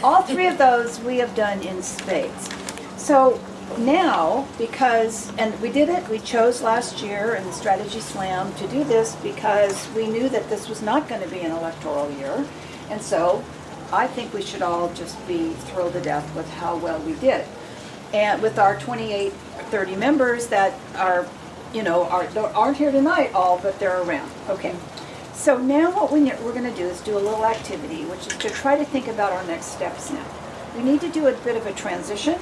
All 3 of those we have done in spades. So now, because, and we did it, we chose last year in the Strategy Slam to do this because we knew that this was not going to be an electoral year. And so I think we should all just be thrilled to death with how well we did. And with our 28, 30 members that are, aren't here tonight all, but they're around. Okay. So now what we're going to do is do a little activity, which is to try to think about our next steps now. We need to do a bit of a transition.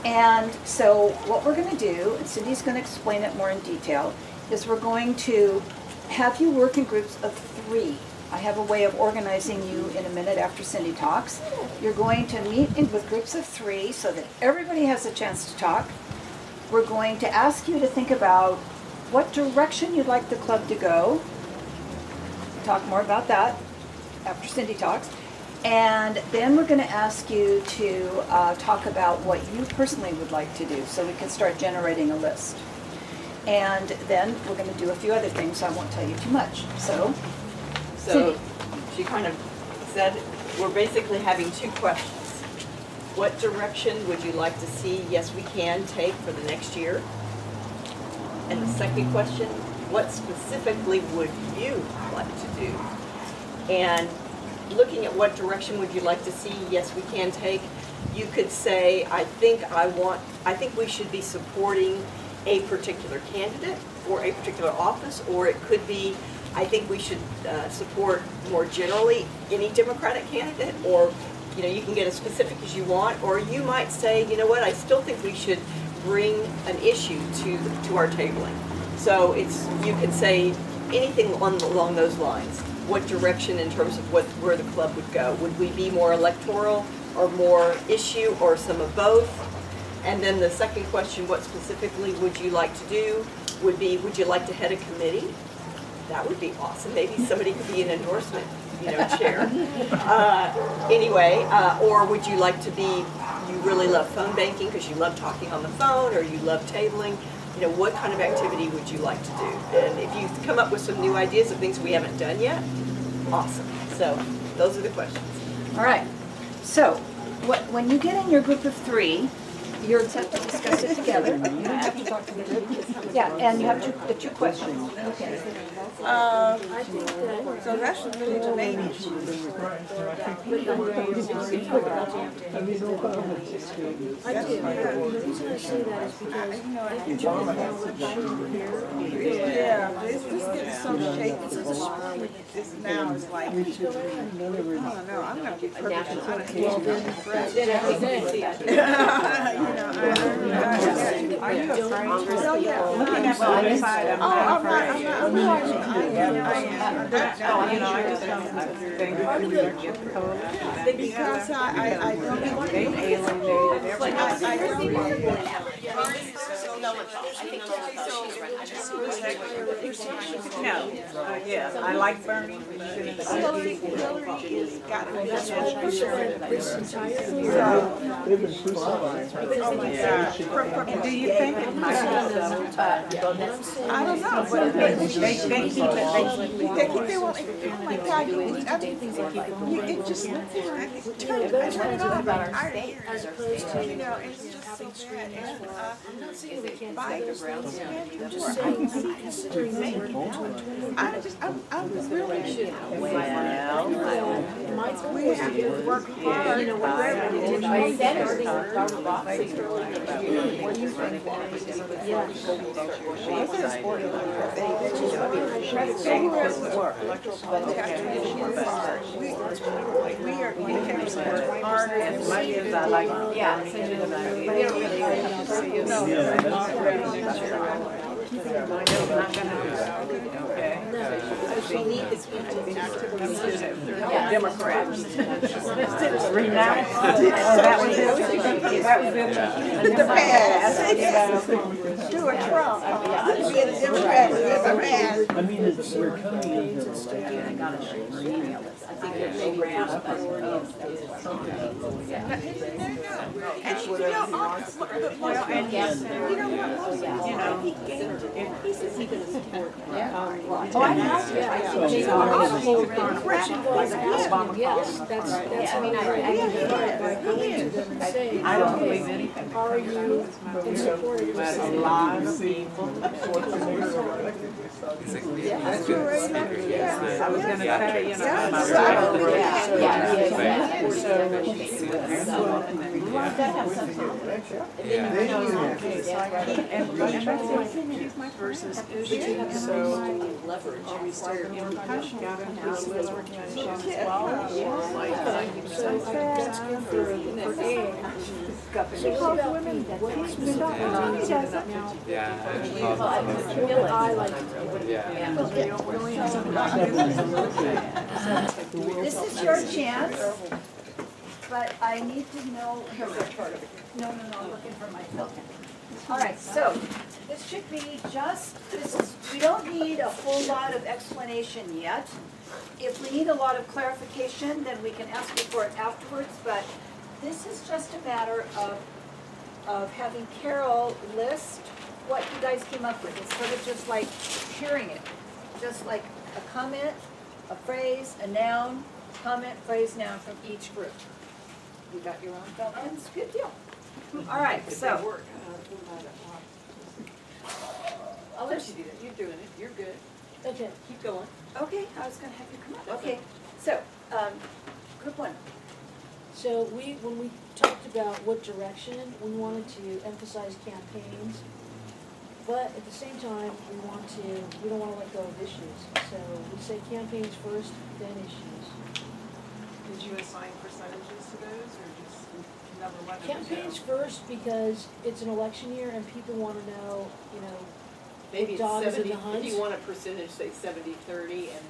And so what we're going to do, and Cindy's going to explain it more in detail, is we're going to have you work in groups of 3. I have a way of organizing you in a minute after Cindy talks. You're going to meet with groups of 3 so that everybody has a chance to talk. We're going to ask you to think about what direction you'd like the club to go. We'll talk more about that after Cindy talks. And then we're going to ask you to talk about what you personally would like to do so we can start generating a list. And then we're going to do a few other things, so I won't tell you too much. So she kind of said we're basically having 2 questions. What direction would you like to see, yes we can, take for the next year? And the second question, what specifically would you like to do? And looking at what direction would you like to see, yes we can take, you could say, I think we should be supporting a particular candidate or a particular office, or it could be, I think we should support more generally any Democratic candidate, or you can get as specific as you want, or you might say, you know what, I still think we should bring an issue to our tabling. So you could say anything along those lines. What direction in terms of where the club would go? Would we be more electoral or more issue or some of both? And then the second question, what specifically would you like to do, would be, would you like to head a committee? That would be awesome. Maybe somebody could be an endorsement, chair. Or would you like to be, you really love phone banking because you love talking on the phone, or you love tabling? What kind of activity would you like to do? And if you come up with some new ideas of things we haven't done yet, awesome. So those are the questions. all right. So when you get in your group of 3, you're have to discuss it together. You have to talk to the group. Yeah, and you have the 2 questions. Okay. So that's really the main issue. I do. The reason I say that is because Yeah, it's just getting so shaky. This now is like, I don't know, I'm gonna be perfect. Are you afraid? Oh, yeah. Looking at the other side, I'm not afraid. I just don't think we get the code. Because I don't. They alienated everybody. No, yes, I like Bernie. Hillary is got it. They've been crucified. Oh my God. Do you think it might be I don't know, but they keep it, they keep their, oh my God, it just, turn it off. As opposed to, You know, it's just so bad. And, I'm not saying we can't do Biden those things. I'm I'm just saying, considering the work I'm really, my goal we was have to to get work hard. We are going to have to work harder. as much as I like Bernie. Democrats. Renounce. That was it. The past. Do a Trump. Be a Democrat, be a past. I mean, it's, we're coming into And you know, yes, that's, I mean, by going to them and saying, I don't believe anything. are you in support of this? A lot of people. I was gonna say, you know, versus issue, so we started in touch, got into this organization as well. So that's good for A. So what about B? What specifically now? Yeah, I like This is your chance, but I need to know. No, I'm looking for my token. All right, so this should be we don't need a whole lot of explanation yet. If we need a lot of clarification, then we can ask you for it afterwards, but this is just a matter of having Carol list what you guys came up with, instead of just like hearing it. Just like a comment, a phrase, a noun, comment, phrase, noun from each group. You got your own tokens? Good deal. All right, so. I'll let you do that. You're doing it. You're good. Okay. Keep going. Okay, I was gonna have you come up. Okay, so, group one. So when we talked about what direction, we wanted to emphasize campaigns, but at the same time, we don't want to let go of issues. So we say campaigns first, then issues. Did you assign percentages to those, or just number one? Campaigns first because it's an election year and people want to know, Maybe it's dogs in 70, the hunt. if you want a percentage, say 70-30, and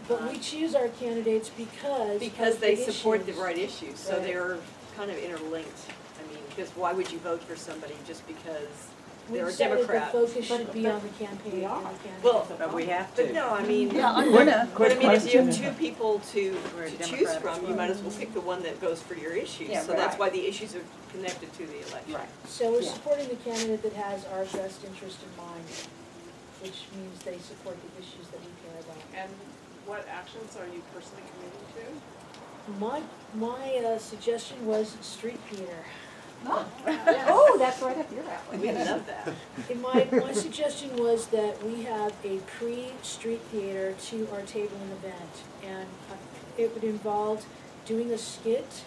But we choose our candidates because of they the support issues. the right issues, so Right. they're kind of interlinked. I mean, because why would you vote for somebody just because We they're a decided Democrat? the focus should be on the campaign. and the candidate. Well, But we have but to. no, I mean, Yeah, I'm but gonna. I mean, if you have two people to We're a choose Democrat. from, you might as well pick the one that goes for your issues. Yeah, So that's right. why the issues are connected to the election. Right. So we're supporting the candidate that has our best interest in mind, which means they support the issues that we care about. And what actions are you personally committing to? My suggestion was street theater. Oh, that's right up your alley. We love that. And my suggestion was that we have a pre-street theater to our tabling event. And it would involve doing a skit,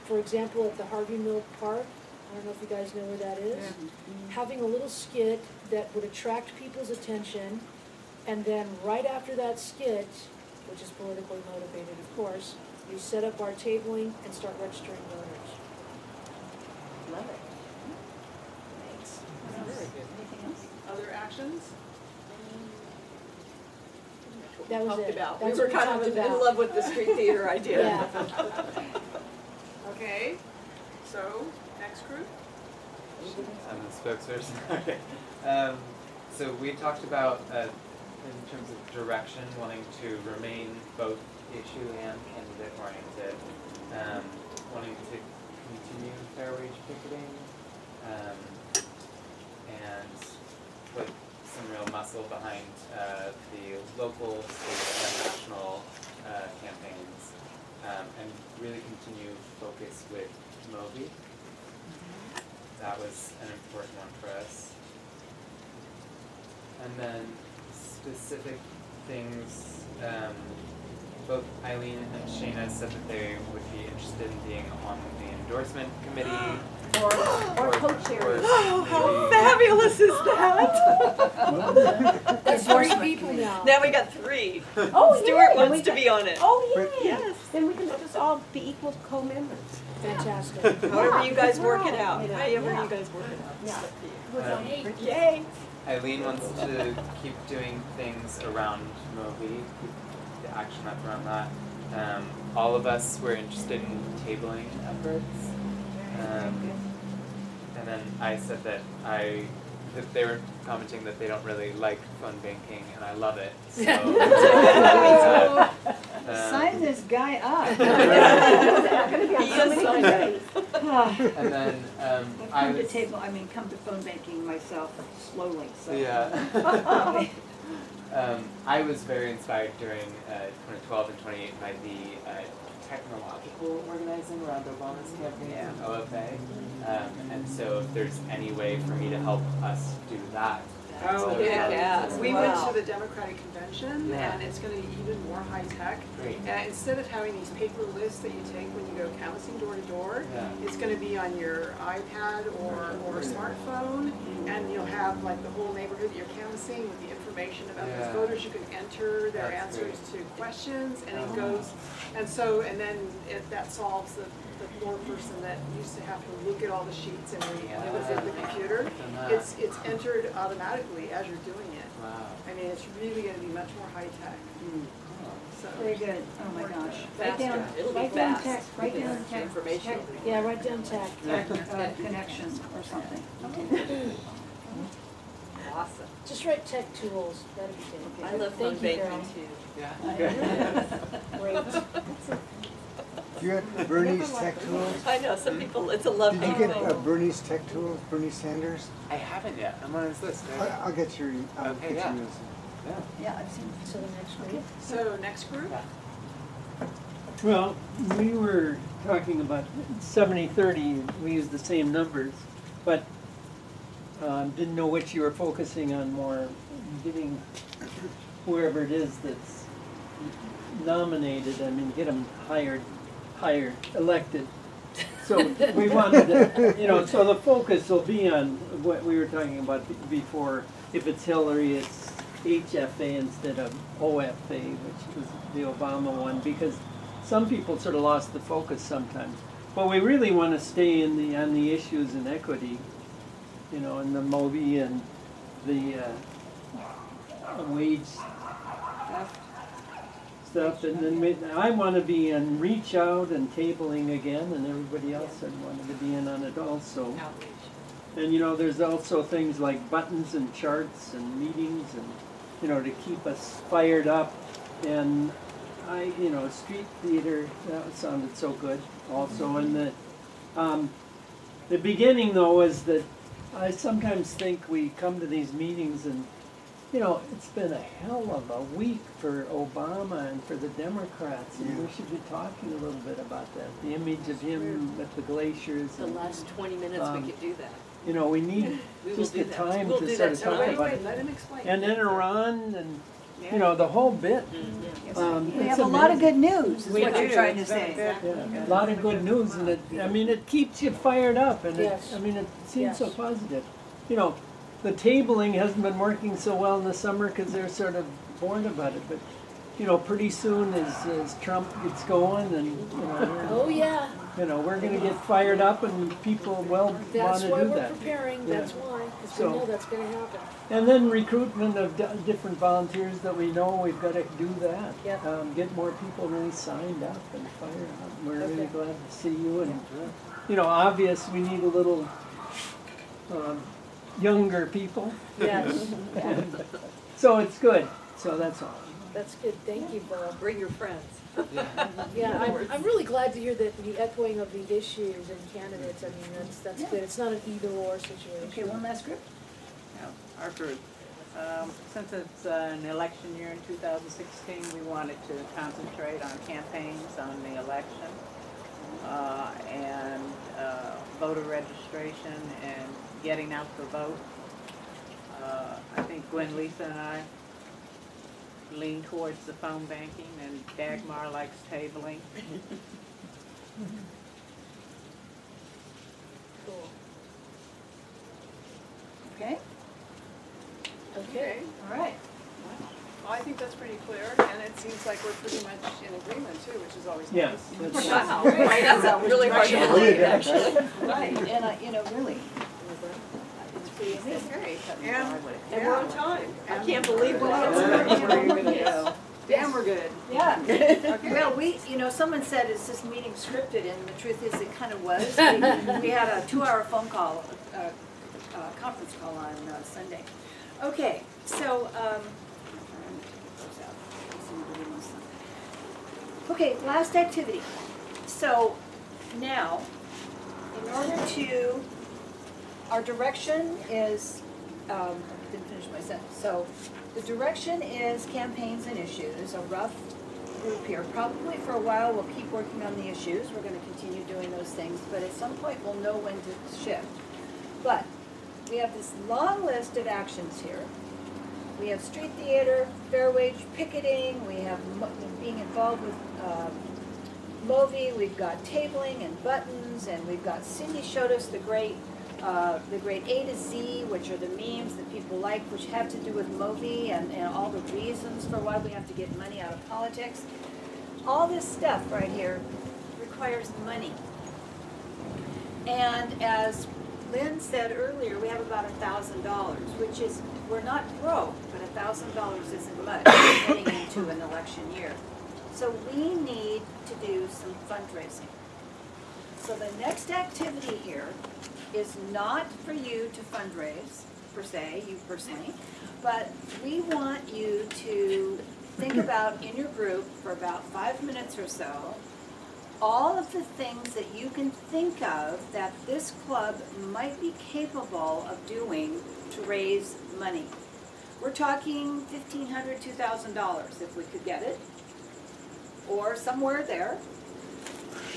for example, at the Harvey Milk Park. I don't know if you guys know where that is. Having a little skit that would attract people's attention, and then right after that skit, which is politically motivated, of course, we set up our tabling and start registering voters. love it. Thanks. Very good. Anything else? Other actions? That was Talked it. about. That's We were what we kind talked of in about. love with the street theater idea. Yeah. Okay, so, next group? I'm the spokesperson. Okay. So we talked about, in terms of direction, wanting to remain both issue and candidate oriented, wanting to continue fair wage picketing, and put some real muscle behind the local, state, and national campaigns, and really continue focus with Moby. That was an important one for us. And then specific things, both Eileen and Shayna said that they would be interested in being on the endorsement committee. Or co-chairs. Oh, how fabulous is that? That's 3 people now. Now we got 3. Oh, Stuart yeah, wants we to got- be on it. Oh, yeah. Yes. Then we can just all be equal co-members. Fantastic. However you guys work it We're all, out. you know, However yeah. you guys work it out. It's Yeah. up to you. Um, Yay. Eileen wants to keep doing things around Moby, keep the action up around that. All of us were interested in tabling efforts. And then I said that they were commenting that they don't really like phone banking, and I love it. So, Sign this guy up. Gonna be on so many committees. and then I've I come to was table, come to phone banking myself slowly, so. yeah. I was very inspired during 2012 and 2018 by the technological organizing around Obama's campaign, OFA. And so if there's any way for me to help us do that. Oh, yeah. We Wow. went to the Democratic Convention, Yeah. and it's gonna be even more high-tech. Great. Instead of having these paper lists that you take when you go canvassing door to door, Yeah. it's gonna be on your iPad or smartphone, and you'll have like the whole neighborhood that you're canvassing with the information about Yeah. those voters. You can enter their That's answers to questions, and it Uh-huh. goes, and then that solves the poor person that used to have to look at all the sheets and read with the computer. Done that. It's entered automatically as you're doing it. Wow. I mean, it's really gonna be much more high-tech, so. Very good, oh my gosh. Write Faster. down, It'll be write down fast. text, write down The text. information will be- Yeah, write down tech. Connection or something. Awesome. Just write tech tools, that'd be good. I love phone Thank you, banking Carol. too. Yeah. Great. Do you have Bernie's Tech Tools? I know, some people, it's a love Did you hate get thing. Bernie's Tech Tools, Bernie Sanders? I haven't yet. I'm on his list. I'll get your, I'll Okay, get yeah. you yours. Yeah. Yeah, I've seen. So the next group? So, next group? Well, we were talking about 70-30, we used the same numbers, but didn't know which you were focusing on more, getting whoever it is that's nominated, I mean, get them hired, elected. So we wanted to, so the focus will be on what we were talking about before. If it's Hillary, it's HFA instead of OFA, which was the Obama one, because some people sort of lost the focus sometimes. But we really want to stay in on the issues in equity, and the Moby and the wage stuff. And then I want to be in reach out and tabling again, and everybody else had wanted to be in on it also. And there's also things like buttons and charts and meetings and to keep us fired up. And street theater, that sounded so good also. And the beginning though is that I sometimes think we come to these meetings and it's been a hell of a week for Obama and for the Democrats, and we should be talking a little bit about that. The image of him at the glaciers. The last 20 minutes we could do that. We need We will just do the that. time We'll to do sort that of talk tonight. about Wait, it. let him explain. And then Iran and, the whole bit. We It's have a lot of amazing. good news, is We what you're do. trying to say. Yeah, a lot of good news, and it keeps you fired up, and Yes. it seems so Yes. positive. The tabling hasn't been working so well in the summer because they're sort of bored about it, but pretty soon as Trump gets going, and Oh, yeah. You know, we're gonna get fired up and people will wanna do that. That's why we're preparing, Yeah. that's why, because So- we know that's gonna happen. And then recruitment of different volunteers that we know, we've gotta do that. Yeah. Get more people really signed up and fired up. We're really Okay. glad to see you and, you know, obvious, we need a little, younger people. Yes, And so it's good, so that's all. that's good, thank you, Bob. Bring your friends. Yeah, I'm really glad to hear that the echoing of the issues and candidates, I mean, that's good, it's not an either or situation. Okay, one last group. Yeah, our group. Since it's an election year in 2016, we wanted to concentrate on campaigns on the election and voter registration and getting out the vote. I think Gwen, Lisa, and I lean towards the phone banking, and Dagmar likes tabling. Cool. Okay, Okay, all right. Well, I think that's pretty clear, and it seems like we're pretty much in agreement too, which is always Yeah. nice. that's- Wow, that's really hard to believe, actually. Right, and you know, really, it's pretty It's amazing. great. And we're on time. I can't believe Well, that. it's where you're gonna go. Damn, we're good. Yeah. Okay. Well, you know, someone said, is this meeting scripted? And the truth is, it kind of was. We had a 2-hour phone call, conference call on Sunday. Okay, so, okay, last activity. So now, in order to, our direction is, didn't finish my sentence. So the direction is campaigns and issues, a rough group here. Probably for a while, we'll keep working on the issues. We're going to continue doing those things, but at some point, we'll know when to shift. But we have this long list of actions here. We have street theater, fair wage picketing, we have being involved with Movi, we've got tabling and buttons, and we've got Cindy showed us the great A to Z, which are the memes that people like, which have to do with Movi and all the reasons for why we have to get money out of politics. All this stuff right here requires money. And as Lynn said earlier, we have about $1,000, which is, we're not broke, but $1,000 isn't much getting into an election year. So we need to do some fundraising. So the next activity here is not for you to fundraise, per se, you personally, but we want you to think about in your group for about 5 minutes or so all of the things that you can think of that this club might be capable of doing to raise money. We're talking $1,500, $2,000 if we could get it, or somewhere there.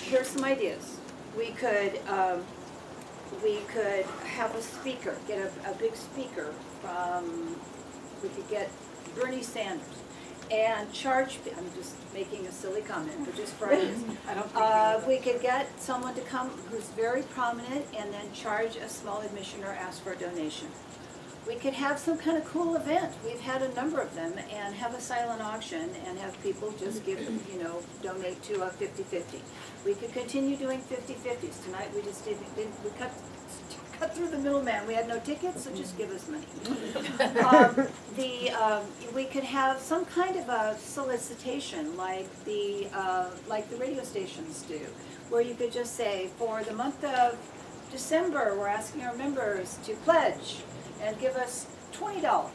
Here's some ideas. We could have a speaker, get a big speaker from, we could get Bernie Sanders and charge, I'm just making a silly comment, but just for ideas. I don't think We could get someone to come who's very prominent and then charge a small admission or ask for a donation. We could have some kind of cool event. We've had a number of them, and have a silent auction and have people just give, you know, donate to a 50-50. We could continue doing 50-50s. Tonight we just didn't we cut through the middleman. We had no tickets, so just give us money. We could have some kind of a solicitation like the radio stations do, where you could just say, for the month of December, we're asking our members to pledge and give us $20.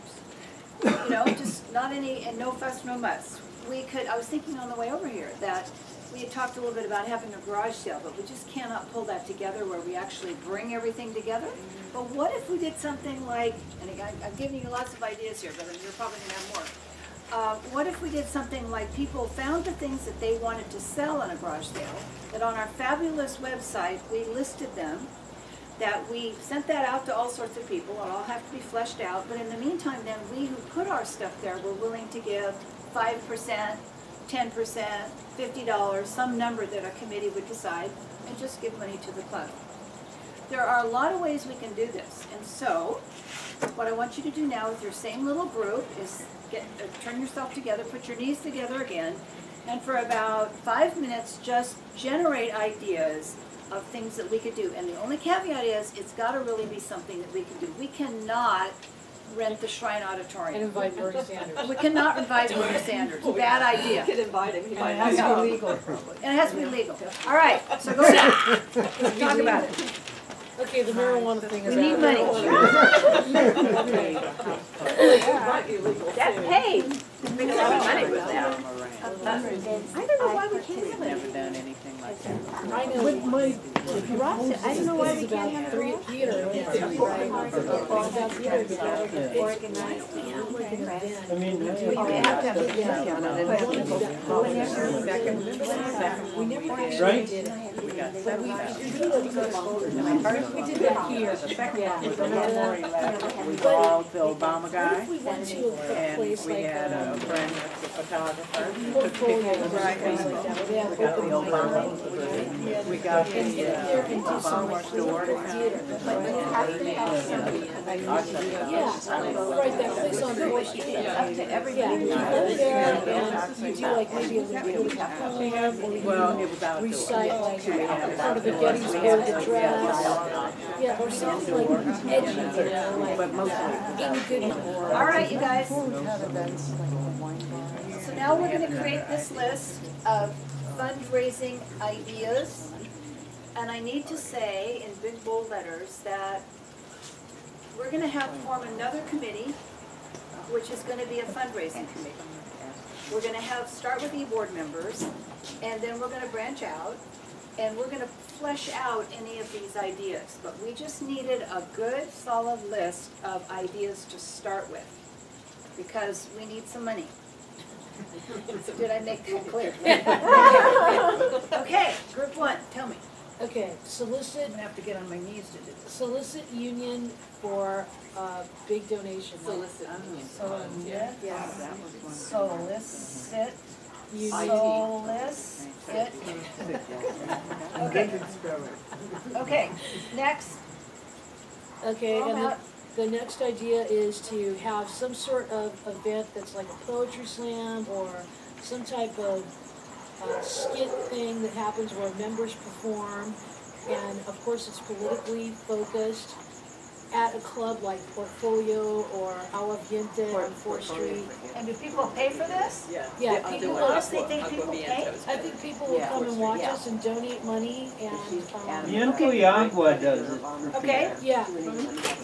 You know, just not any, and no fuss, no muss. We could, I was thinking on the way over here that we had talked a little bit about having a garage sale, but we just cannot pull that together where we actually bring everything together. But what if we did something like, and again, I'm giving you lots of ideas here, but you're probably gonna have more. What if we did something like people found the things that they wanted to sell on a garage sale, that on our fabulous website, we listed them, that we sent that out to all sorts of people. It'll all have to be fleshed out, but in the meantime, then we who put our stuff there were willing to give 5%, 10%, $50, some number that a committee would decide, and just give money to the club. There are a lot of ways we can do this, and so what I want you to do now with your same little group is turn yourself together, put your knees together again, And for about 5 minutes, just generate ideas of things that we could do. And the only caveat is, it's gotta really be something that we can do. We cannot rent the Shrine Auditorium. And invite Bernie Sanders. We cannot invite Bernie Sanders. Bad idea. You could invite him, he might And it has not to be come. legal. And it has to be legal. All right, so go ahead. Let's talk about it. Okay, the marijuana thing is. We need money. Might be legal That, too. hey, make a lot of money with that. I don't know why we can't have Never it. done anything like that. I know. With my garage, I don't know why we can't have Three it. theater. I mean, We have to have a discount on it. We never actually Right? did it. We got But we 7,000. we did that here. With the memory letter, we called the Obama guy, If we went to a and place we like had a friend that's a photographer. portfolio or place like that, where they have We got the open mic Obama, night. we got And the get there and do some Obama like store to theater. come. Yeah, right, that place on Fourth Street. Yeah, you live there and you do like maybe a little poem, or Well, you it was outdoors. recite like We had part of the outdoors. We had Gettysburg Address. Yeah, or something like edgy, you know, like But mostly it was Amy Goodman. All right, you guys. So now we're gonna create this list of fundraising ideas. And I need to say in big bold letters that we're gonna form another committee, which is gonna be a fundraising committee. We're gonna start with e-board members, and then we're gonna branch out, and we're gonna flesh out any of these ideas. But we just needed a good, solid list of ideas to start with, because we need some money. Did I make that clear? Okay, group one, tell me. Okay, solicit, I'm gonna have to get on my knees to do this. solicit union for big donation. Solicit. Solicit, solicit, Union. solicit. Okay. Okay, next. Okay, How and about- the next idea is to have some sort of event that's like a poetry slam or some type of skit thing that happens where members perform, and of course it's politically focused at a club like Portfolio or Agua Viente on 4th Street. And do people pay for this? Yeah, I'll do people it. will, Honestly, think people pay? I think people will come and watch us and donate money and, Viento y Agua does it for free. Okay, yeah,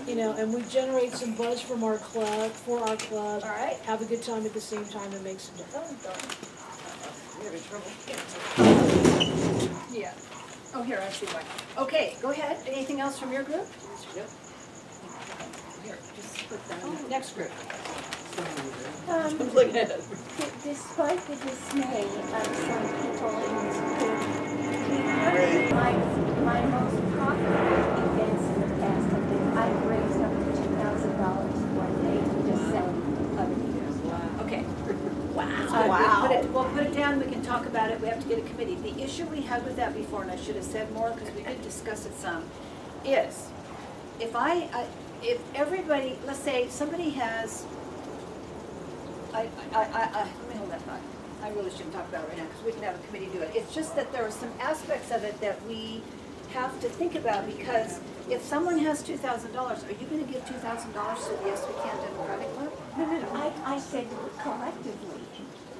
you know, and we generate some buzz from our club, for our club. all right. Have a good time at the same time and make some. Yeah. Oh, here, I see one. Okay, go ahead. Anything else from your group? Here, just put that. Next group. Look at it. Despite the dismay of some people in this group, my most profitable events in the past have been, I've raised up to $2,000 one day to just sell other people's. Okay. Wow. We'll put it down, we can talk about it, we have to get a committee. The issue we had with that before, and I should have said more because we did discuss it some, is if if everybody, let's say somebody has, let me hold that thought. I really shouldn't talk about it right now because we can have a committee do it. It's just that there are some aspects of it that we have to think about, because if someone has $2,000, are you going to give $2,000 to the Yes We Can Democratic Club? No, I said collectively,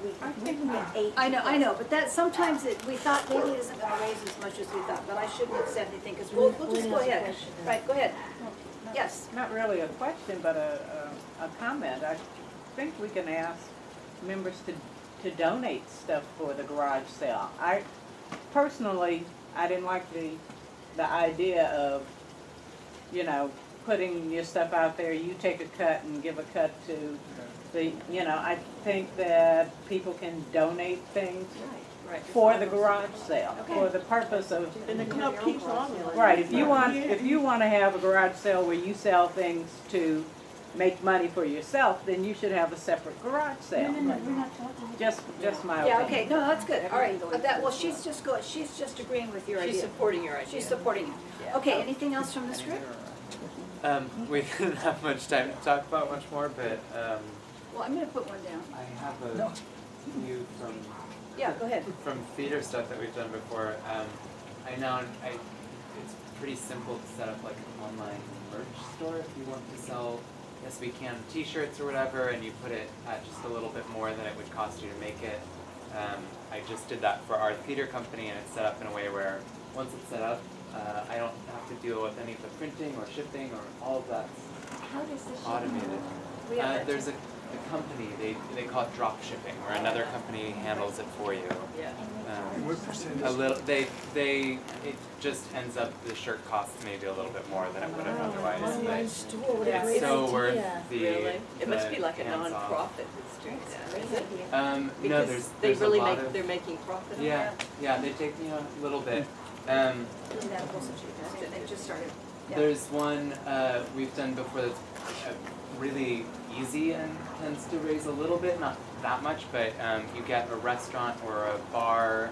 we're giving it I know, but that sometimes we thought maybe it isn't going to raise as much as we thought, but I shouldn't have said anything because we'll just go ahead. Right, go ahead. Yes. Not really a question, but a comment. I think we can ask members to donate stuff for the garage sale. I personally, I didn't like the idea of, you know, putting your stuff out there, you take a cut and give a cut to the, you know, I think that people can donate things for the garage sale, for the purpose of. And the club keeps on. Right, if you want to have a garage sale where you sell things to make money for yourself, then you should have a separate garage sale. No, we're not talking. Just my Yeah, opinion. okay, no, that's good, all right. Well, she's just agreeing with your idea. She's supporting your idea. She's supporting you. Okay, anything else from this group? We didn't have much time to talk about much more, but Well, I'm gonna put one down. I have a few from Yeah, go ahead. From theater stuff that we've done before, it's pretty simple to set up like an online merch store if you want to sell Yes We Can t-shirts or whatever, and you put it at just a little bit more than it would cost you to make it. I just did that for our theater company, and it's set up in a way where once it's set up, I don't have to deal with any of the printing or shipping or all of that. How does this Automated. There's a company, they call it drop shipping, where another company handles it for you. Yeah. What percentage? A little, it just ends up, the shirt costs maybe a little bit more than it would have otherwise. Online But store, what a Yeah. great so worth idea. Really? It must the be like a hands off. non-profit that's doing that, is it? No, Because they there's really a lot of, they're making profit on yeah, that? yeah, they take, a little bit. That wasn't too bad. They just started. Yeah. There's one we've done before that's really easy and tends to raise a little bit, not that much, but you get a restaurant or a bar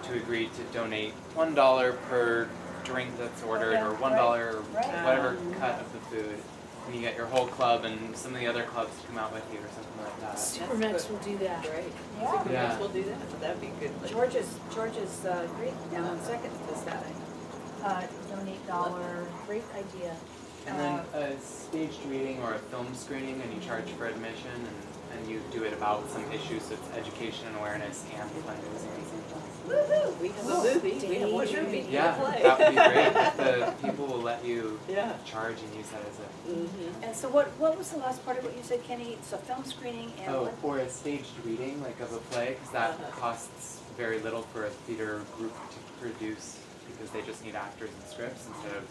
to agree to donate $1 per drink that's ordered, or $1 or whatever cut of the food, and you get your whole club and some of the other clubs to come out with you or something like that. Supermax will do that. Great. Yeah. Supermax will do that, that'd be good. George's Greek down on Second does that. Donate dollar. Great idea. And then a staged reading or a film screening, and you charge for admission, and you do it about some issues, so it's education and awareness and fundraising. Woohoo, we have a movie, we have one movie to Yeah, play. that would be great. The people will let you Yeah. charge and use that as a And so what was the last part of what you said, Kenny? It's a film screening and what? or a staged reading like of a play, because that costs very little for a theater group to produce, because they just need actors and scripts instead of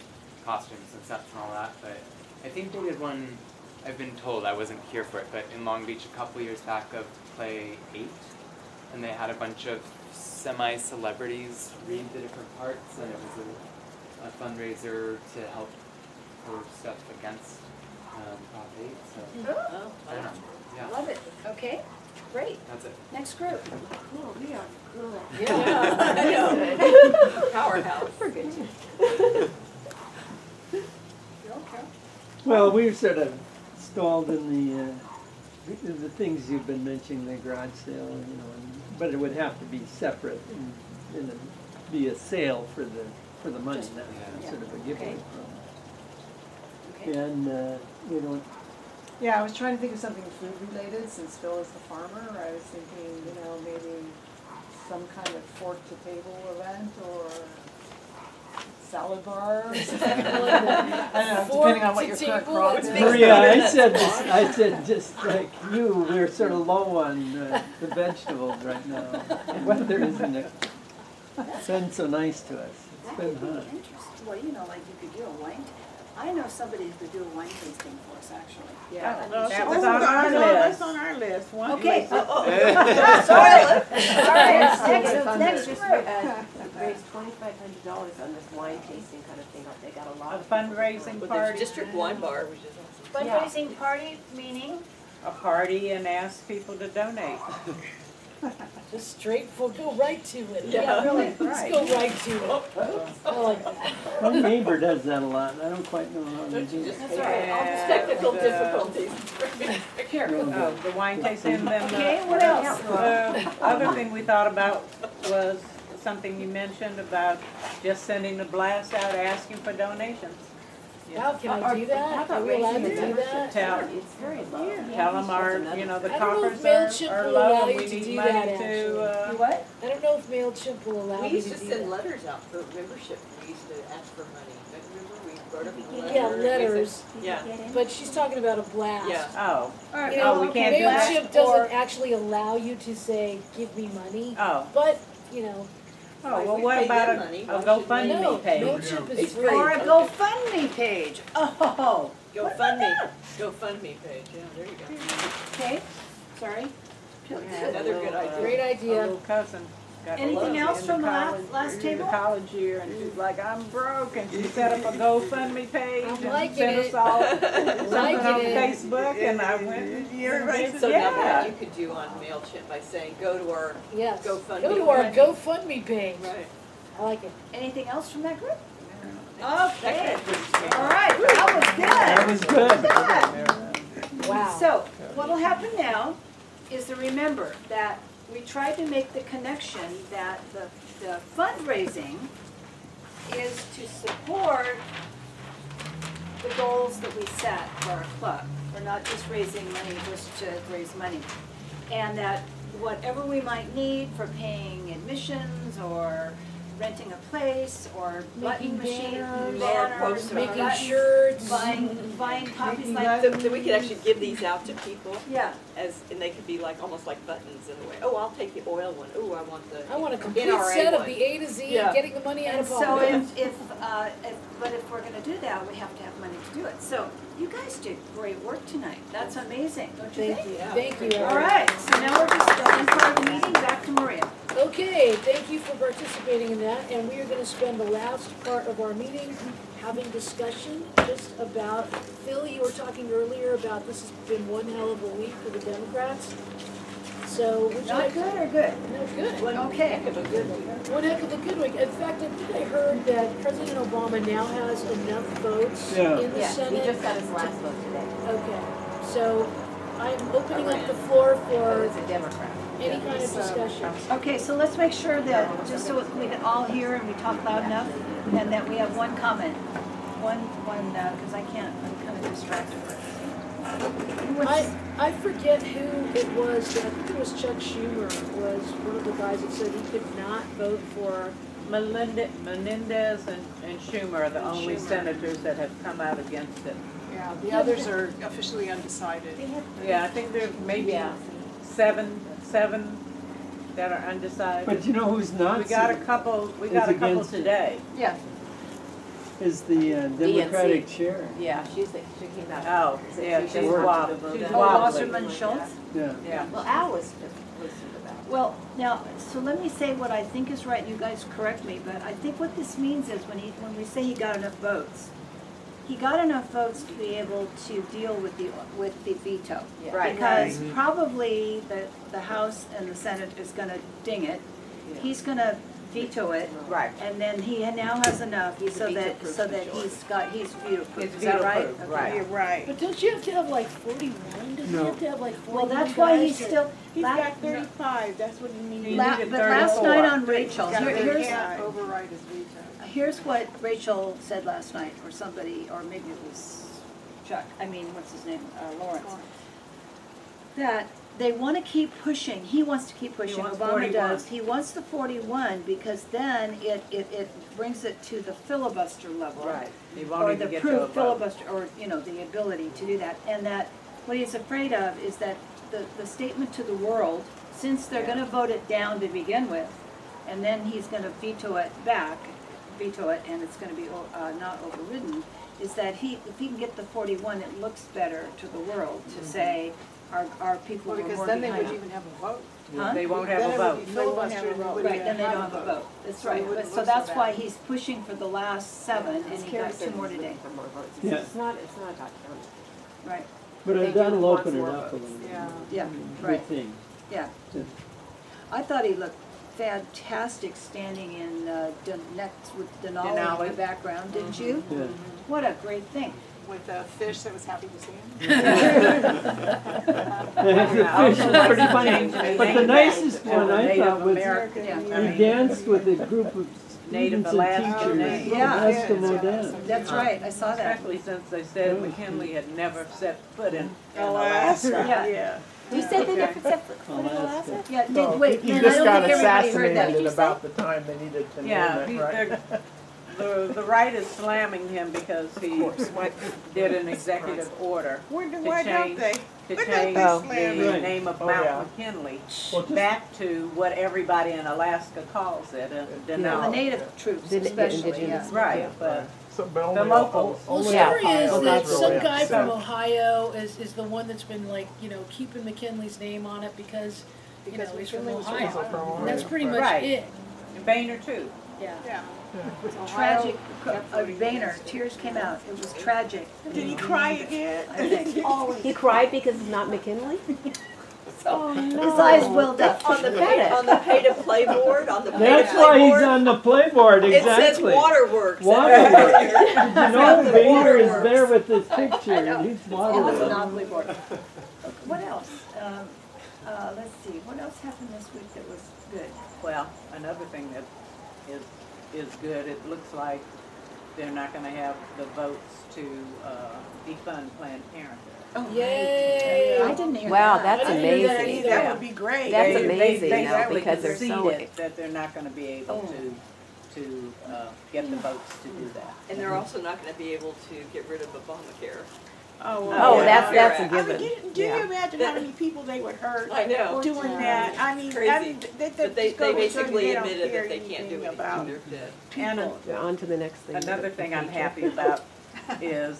costumes and sets and all that. But I think they did one, I've been told, I wasn't here for it, but in Long Beach a couple years back, of play 8, and they had a bunch of semi-celebrities read the different parts, and it was a fundraiser to help for stuff against Prop 8. So Oh, I don't know. Yeah, Love it. Okay, great. that's it. Next group. Cool, we are good. Yeah, I know. Powerhouse. We're good too. Okay. Well, we've sort of stalled in the things you've been mentioning, the garage sale, but it would have to be separate and be a sale for the money, Just- not yeah. sort of a giveaway. Okay. And we don't. Yeah, I was trying to think of something food related, since Phil is the farmer. I was thinking, maybe some kind of fork to table event or salad bar or something. I don't know, depending on what your current crop is. Maria, I said just like you, we're sort of low on the vegetables right now. The weather isn't been so nice to us. It's That been could be hot. interesting. Well, like you could do a wine. I know somebody who could do a wine tasting for us, actually. Yeah, Oh, that oh, was on our that's list. on our list. One Okay. place. Sorry. All right, next group. Raised $2,500 on this wine tasting kind of thing. They got a lot A of fundraising But there's party, District Wine Bar, which is awesome. Fundraising party, meaning? a party, and ask people to donate. Just straightforward, go right to it. Yeah, really, Let's right. go right to it. I like that. My neighbor does that a lot. I don't quite know how to do it. That's all right, all the technical difficulties. Oh, the wine tasting, and then Okay, what else? the other thing we thought about was something you mentioned about just sending a blast out asking for donations. Wow, can I do that? Are we allowed to do that? Tell, It's very low. tell them the I don't know if coffers MailChimp are will low allow and you we to need do money that, to, You what? I don't know if MailChimp will allow We me used to to do send that. letters out for membership, we used to ask for money, remember, we wrote up a letter. Yeah, we said- letters, Yeah, but she's talking about a blast. yeah. oh, All right, You know, Oh, we can't do that? MailChimp doesn't actually allow you to say, give me money, oh. but, Oh, well, we what pay about them a money, a why should we? no, GoFundMe page? MailChimp is It's free. Or a Okay. GoFundMe page. Oh, GoFundMe page, yeah, there you go. okay, sorry. Another good idea. Great A idea. little cousin got Anything lucky else in from the college- last in table? the college year, and she's like, I'm broke, and she set up a GoFundMe page I'm and liking sent it. us all something Liking on it. Facebook, and I went and everybody said, So now that yeah. you could do on MailChimp by saying, go to our Yes. GoFundMe. Go to our page. GoFundMe page. Right. I like it. Anything else from that group? Okay, That all right, that was good. That was good. Wow. So, what'll happen now is to remember that we tried to make the connection that the fundraising is to support the goals that we set for our club. We're not just raising money just to raise money. And that whatever we might need for paying admissions or renting a place or button machine, banners, or making buttons, shirts, buying copies like So we could actually give these out to people. Yeah. And they could be like, almost like buttons in a way. Oh, I'll take the oil one. Oh, I want the I want a complete NRA set of one. the A to Z Yeah. and getting the money out And of so pocket. but if we're gonna do that, we have to have money to do it. So you guys did great work tonight. That's amazing, don't you think? Thank you. All right, so now we're just going for the meeting, back to Maria. Okay, thank you for participating in that, and we are gonna spend the last part of our meeting having discussion just about, Phil, you were talking earlier about this has been one hell of a week for the Democrats. So, would you Not like good or good? No, good. Okay. One heck of a good week. In fact, I think I heard that President Obama now has enough votes in the Yeah, Senate. he just got his last vote today. Okay, so I'm opening up the floor It for was a Democrat. any kind of discussion. Okay, so let's make sure that, just so we can all hear and we talk loud enough, and that we have one comment. Because I can't, I'm kind of distracted. I forget who it was, I think it was Chuck Schumer was one of the guys that said he could not vote for. Menendez and Schumer are the only senators that have come out against it. Yeah, the others are officially undecided. Yeah, I think there may be seven that are undecided. But you know who's not? We got a couple against it. today. Yeah. Is the Democratic chair. Yeah, she came out. Oh, yeah, she's wobbly. Wasserman Schultz? Yeah. Well, Al was posted about. Well, now, so let me say what I think is right, you guys correct me, but I think what this means is when we say he got enough votes, he got enough votes to be able to deal with the veto. Yeah. Right. Because probably the House and the Senate is gonna ding it. He's gonna veto it. Right. And then he now has enough so that he's veto-proof. Is that right? veto-proof, Okay. right. You're right. But don't you have to have like 41? Doesn't he have to have like 41 Well, that's why he's guys, or- still. He's got 35, that's what he needs. He needed But last 34. night on Rachel, He here's, can't override his veto. here's what Rachel said last night, or somebody, or maybe it was Chuck, what's his name, Lawrence. That they want to keep pushing, he wants to keep pushing, wants Obama 41. does. He wants the 41 because then it brings it to the filibuster level. Right. He Or won't the even get to a proof vote. filibuster, or, the ability to do that. And that, what he's afraid of is that the statement to the world, since they're gonna vote it down to begin with, and then he's gonna veto it, and it's gonna be not overridden, is that if he can get the 41, it looks better to the world to say, our people Well, were because more then they behind. wouldn't even have a vote. Huh? They won't have Then a it vote. would be filibuster and they wouldn't Right, then they have don't have a vote. That's So it right. wouldn't So look so that's why bad. he's pushing for the last 7, and he got 2 more today. For more votes. Yeah. It's not a top down. Right, But They that'll do want open it more up a votes. little bit. Yeah. yeah, Good right, thing. yeah. Yeah. I thought he looked fantastic standing in next with Denali in Denali. the background, didn't you? Yeah. What a great thing. With a fish that was happy to see him. The fish was pretty funny. But the nicest one I thought was Yeah. he danced with a group of Native students and Alaskan teachers. names. Yeah. Eskimo dance. That's right, I saw that. Especially since they said McKinley had never set foot in Alaska, Alaska. Yeah. You said they never set foot in Alaska. Alaska? Yeah, wait, He man, I just don't got think everybody heard that. assassinated Did you at say? about the time they needed to Yeah, name it, right? the right is slamming him because he did an executive order Why to don't change they? to Why don't change they the slam it? name of Oh, Mount yeah. McKinley Well, just- back to what everybody in Alaska calls it, The Denali. native troops The especially, yeah. indigenous. Right, but So, but only, The locals. Well, only story Ohio is that gets some really guy from upset. Ohio is the one that's been keeping McKinley's name on it because he's from McKinley was Ohio. from Ohio. And that's pretty much Right. it. and Boehner too. Yeah. Yeah. Tragic, Boehner, tears came out, it was tragic. Did he cry again? I think. He cried because it's not McKinley? So, his eyes welled up. On the pay to play board, on the pay to That's play why he's board, on the playboard, it says exactly. waterworks. Waterworks. You know, The Boehner is waterworks. there with this picture, I know. and he's It's waterworks. monopoly board. What else? Let's see, what else happened this week that was good? Well, another thing that is good, it looks like they're not gonna have the votes to defund Planned Parenthood. Oh, Yay! I didn't hear Wow, that. that's I didn't hear that amazing. either. That would be great. That's They amazing, though, basically because they're so. conceded that they're not gonna be able to get the votes to do that. And they're also not gonna be able to get rid of Obamacare. Oh, Oh, Yeah. that's a I mean, given. do you Yeah. imagine how many people they would hurt I know. doing that? I mean, Crazy. they But they just go to church, basically they don't admitted care that they can't do anything anything, about they're dead. And Yeah, on to the next thing. another thing I'm happy about is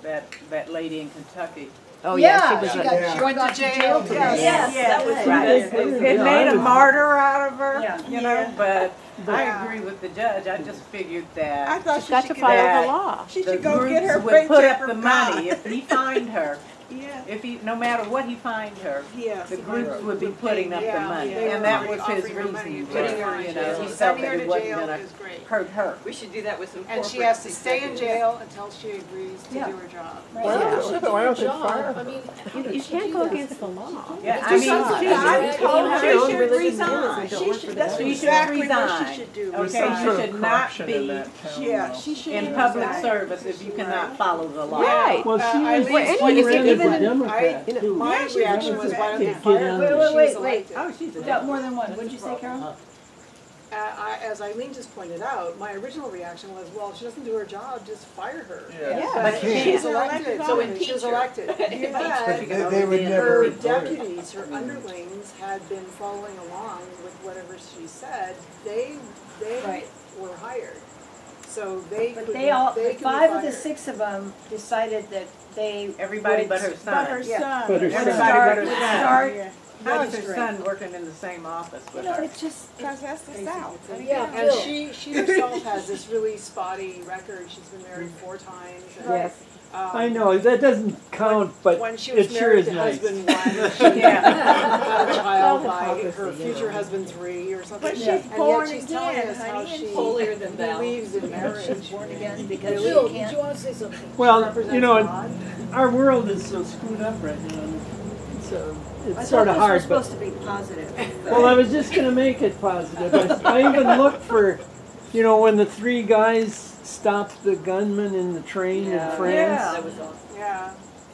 that lady in Kentucky. Oh, yeah, Yeah, she she was. got, she went to jail today. Yes, that was Right. It made a martyr out of her, Yeah. you know, Yeah. but I Yeah. agree with the judge. I just figured I that thought She's she got should to get follow that. the law. She the should go get her groups would put paycheck up the from money. God. If he fined her, Yeah. no matter what he fined her, Yeah. the groups would be putting up the Yeah, money. they And were that was his offering her money, reason, putting her in you know, jail. he felt Sending that her it to wasn't jail gonna is great. hurt her. We should do that with some And she corporate has to stay in executives. jail until she agrees to Yeah. do her job. Why don't she do Why her don't they job? fire I mean, how You, did you she can't do go that? against the law. Yeah, It's I just mean, something she that I should told her she she should resign. That's She should exactly what resign. she should do. Okay, Some she sort of should not corruption in be that town, Yeah, though. she should. in public resign. service if you cannot follow the law. Right. Well, she was, Eileen Well, she any- ran as even a in- Democrat, you know, too. My Yeah, reaction was, why don't they Get fire on her? there. She was Wait. elected. Oh, she's a You got more than one, what'd you say, Carol? As Eileen just pointed out, my original reaction was, well, if she doesn't do her job, just fire her. Yeah. But she She's can't. elected, So so impeach she was her. elected. But They would her never. deputies, her underlings had been following along with whatever she said. They Right. were hired. So they But could they all, they the could be 5 of the fired. 6 of them decided that they. Everybody would- but her son. But her Yeah. son. But her would son. Everybody start- but her would son. start How is her registering. son working in the same office You with know, her? it's just, Because that's the South. Yeah, And Bill. she herself has this really spotty record. She's been married 4 times. And, Yes, um, I know, that doesn't count, but When she was it sure married is to nice. husband 1, she Yeah. had a child by hypocrisy, her you future know. husband 3 or something. But she's And born yet she's telling again, us how honey, and she holier than thou. believes in marriage. born again because Bill, she did you can't. want to say something? Well, represents you know, God. our world is so screwed up right now, so I it's thought sort of this hard, was but. supposed to be positive. Well, I was just gonna make it positive. I even looked for, you know, when the 3 guys stopped the gunman in the train in France. That was awesome. Yeah.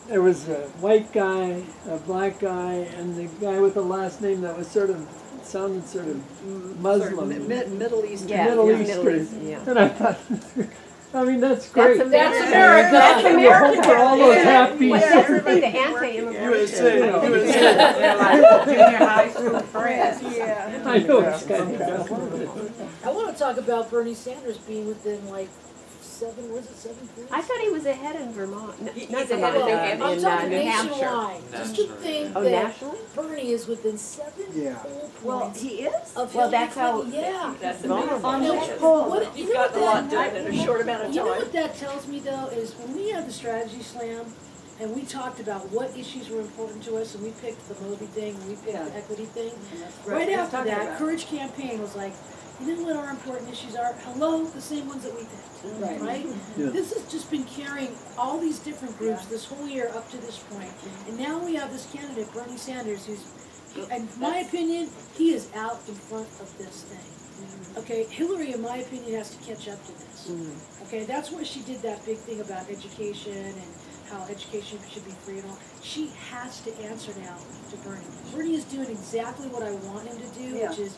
There was a white guy, a black guy, and the guy with the last name that was sounded sort of Muslim. Middle Eastern. Yeah, Middle yeah, Eastern. Middle East, yeah. And I thought, I mean, that's great. That's America. That's America. That's You America. hope for all those happy. Well, that's the thing, the anti-immigration. USA, They're like junior high school friends. Yeah. I know it's kind of. I want to talk about Bernie Sanders being within like 7 points? I thought he was ahead in Vermont. No, He's not ahead Vermont, in New in Hampshire. I'm talking New Hampshire. nationwide. Just to think Oh, that nationally? Bernie is within 7 Yeah. full Well, points he is? of Well, Hillary that's how- Clinton. Yeah. That's the Vulnerable. biggest On thing. which poll? What, You've got a lot done in a short amount of You know time. what that tells me though is when we had the strategy slam and we talked about what issues were important to us and we picked the Moby thing and we picked the equity thing. Right after that, Courage Campaign was like, you know what our important issues are? Hello, the same ones that we picked, right? Yeah. This has just been carrying all these different groups this whole year up to this point. And now we have this candidate, Bernie Sanders, who's, in my opinion, he is out in front of this thing. Okay, Hillary, in my opinion, has to catch up to this. Okay, that's why she did that big thing about education and how education should be free and all. She has to answer now to Bernie. Bernie is doing exactly what I want him to do, which is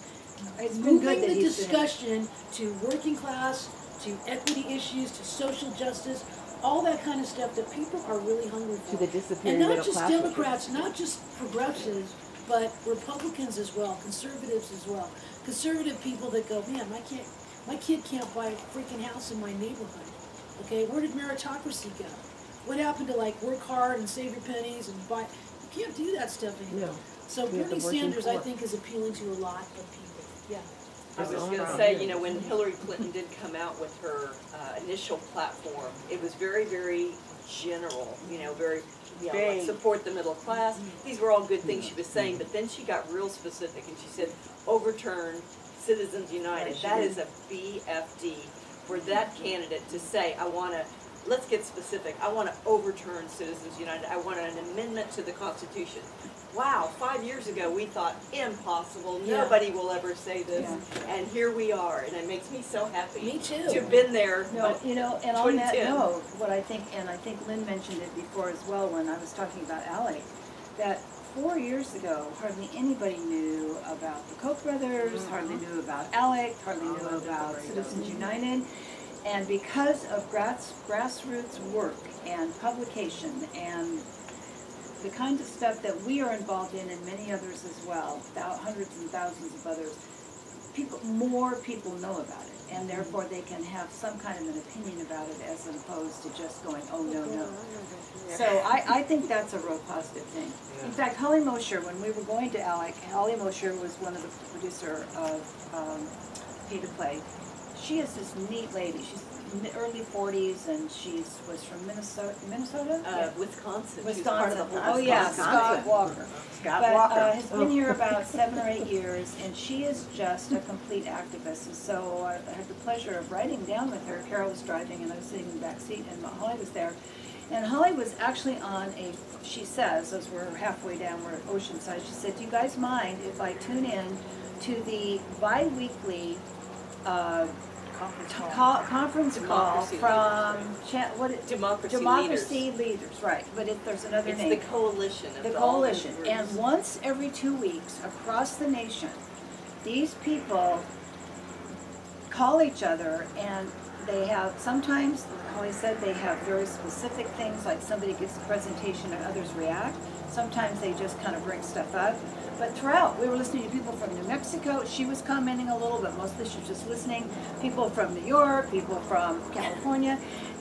It's been good moving that the he's been. discussion to working class, to equity issues, to social justice, all that kind of stuff that people are really hungry for. To the disappearing And not middle just class. Democrats, not just progressives, but Republicans as well, conservatives as well. Conservative people that go, man, my kid can't buy a freaking house in my neighborhood. Okay, where did meritocracy go? What happened to like work hard and save your pennies and buy? You can't do that stuff anymore. No. So We have Bernie the working Sanders, I poor. think, is appealing to a lot of people. Yeah. I was going to say, you know, when Hillary Clinton did come out with her initial platform, it was very, very general, you know, very, you know, like support the middle class. These were all good things she was saying, but then she got real specific and she said, overturn Citizens United. That is a BFD for that candidate to say, I want to, let's get specific, I want to overturn Citizens United. I want an amendment to the Constitution. wow, 5 years ago we thought impossible, Yeah. nobody will ever say this, and here we are, and it makes me so happy. Me too. To have been there. No, you know, and on that 2010. note, what I think, and I think Lynn mentioned it before as well when I was talking about Alec, that 4 years ago, hardly anybody knew about the Koch brothers, hardly knew about Alec, hardly knew about Citizens United. And because of grassroots work and publication and the kind of stuff that we are involved in and many others as well, hundreds and thousands of others, more people know about it. And therefore they can have some kind of an opinion about it as opposed to just going, oh, no, no. So I think that's a real positive thing. In fact, Holly Mosher, when we were going to Alec, Holly Mosher was one of the producer of Pay to Play. She is this neat lady. She's in the early 40s, and was from Minnesota. Wisconsin. Wisconsin. She's part of the whole Oh yeah, Wisconsin. Scott Walker. Scott Walker. Has been here about 7 or 8 years, and she is just a complete activist. And so I had the pleasure of riding down with her. Carol was driving, and I was sitting in the back seat, and Holly was there. And Holly was actually on she says, as we're halfway down, we're at Oceanside, she said, do you guys mind if I tune in to the bi-weekly conference call from Democracy Leaders, right? But there's another name. It's the coalition. The coalition, and once every 2 weeks across the nation, these people call each other, and they have sometimes, Holly said, they have very specific things, like somebody gives a presentation and others react. Sometimes they just kind of bring stuff up. But throughout, we were listening to people from New Mexico. She was commenting a little, but mostly she was just listening. People from New York, people from California,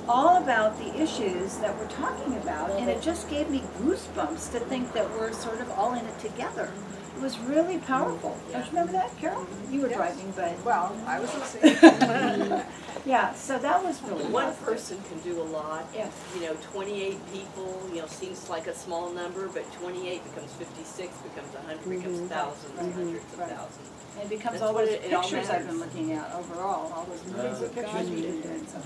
all about the issues that we're talking about. And it just gave me goosebumps to think that we're sort of all in it together. It was really powerful. Don't you remember that, Carol? You were driving, but... Well, I was listening. Yeah, so that was really One positive. person can do a lot. Yes. 28 people, seems like a small number, but 28 becomes 56, becomes 100, becomes thousands, hundreds of thousands. And it becomes That's all what those it all pictures I've matters. been looking at overall, all those millions of pictures we've been doing. So,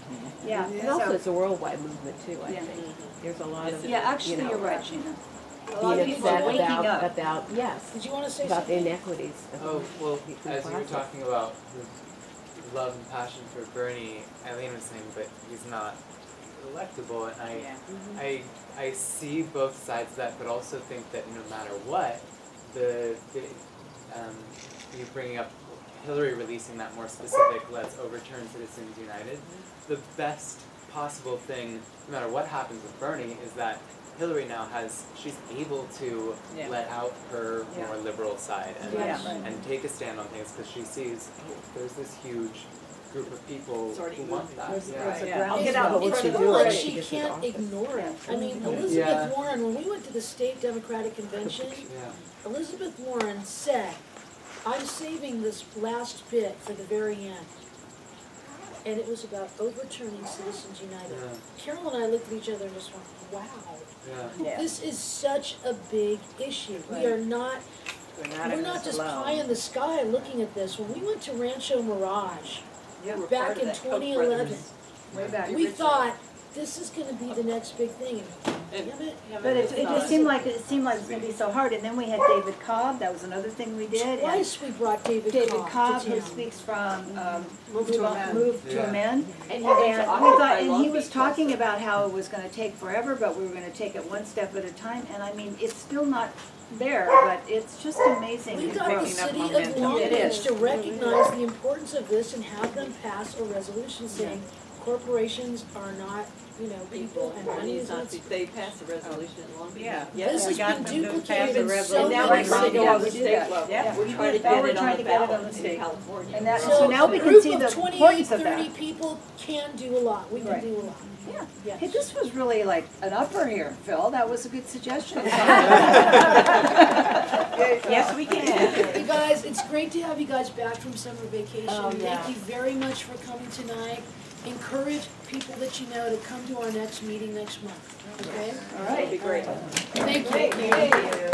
yeah. And also, So, it's a worldwide movement too, I Yeah. think. There's a lot of, yeah, actually, you know, you're right, Sheena. A lot of being people are upset waking up. about, yes, Did you want to say about the something? inequities. Oh, well, between as you were classes. talking about the love and passion for Bernie, Eileen was saying, but he's not electable, and I see both sides of that, but also think that no matter what, you bringing up Hillary releasing that more specific, let's overturn Citizens United, the best possible thing, no matter what happens with Bernie, is that Hillary now she's able to let out her more liberal side and take a stand on things, because she sees, there's this huge group of people who want that. I'll get out in It's front of more like the she can't ignore it. I mean, Elizabeth Yeah. Warren, when we went to the state Democratic Convention, Elizabeth Warren said, I'm saving this last bit for the very end. And it was about overturning Citizens United. Yeah. Carol and I looked at each other and just went, wow. Yeah. This is such a big issue. We are not, we're not just pie in the sky looking at this. When we went to Rancho Mirage back in 2011, Way back. we thought this is going to be the next big thing. And damn it. But it just seemed like it was going to be so hard. And then we had David Cobb. That was another thing we did. Twice we brought David Cobb, to who town. speaks from Move to Amend. to Amend. And And you're going we to thought, occupy and Long he was Beach talking also. about how it was going to take forever, but we were going to take it one step at a time. And I mean, it's still not there, but it's just amazing. We got the picking up city of momentum. Long It Beach is. to recognize the importance of this and have them pass a resolution saying corporations are not, people and money is not. They passed a resolution in Long Beach. Yeah. This has we got been them to pass duplicated the in so resolution. And now many we're trying to cities. go on the We do state that. level. Yeah. We're trying to Now get we're it on trying the to get it on ballot the in state. California. And that, So so now we a can group see of the 28, importance of that. 30 people can do a lot. We can Right. do a lot. Yeah. Yes. Hey, this was really like an upper here, Phil. That was a good suggestion. Yes, we can. You guys, it's great to have you guys back from summer vacation. Oh, yeah. Thank you very much for coming tonight. Encourage people that you know to come to our next meeting next month, okay? All right. That'd be great. Thank you. Thank you.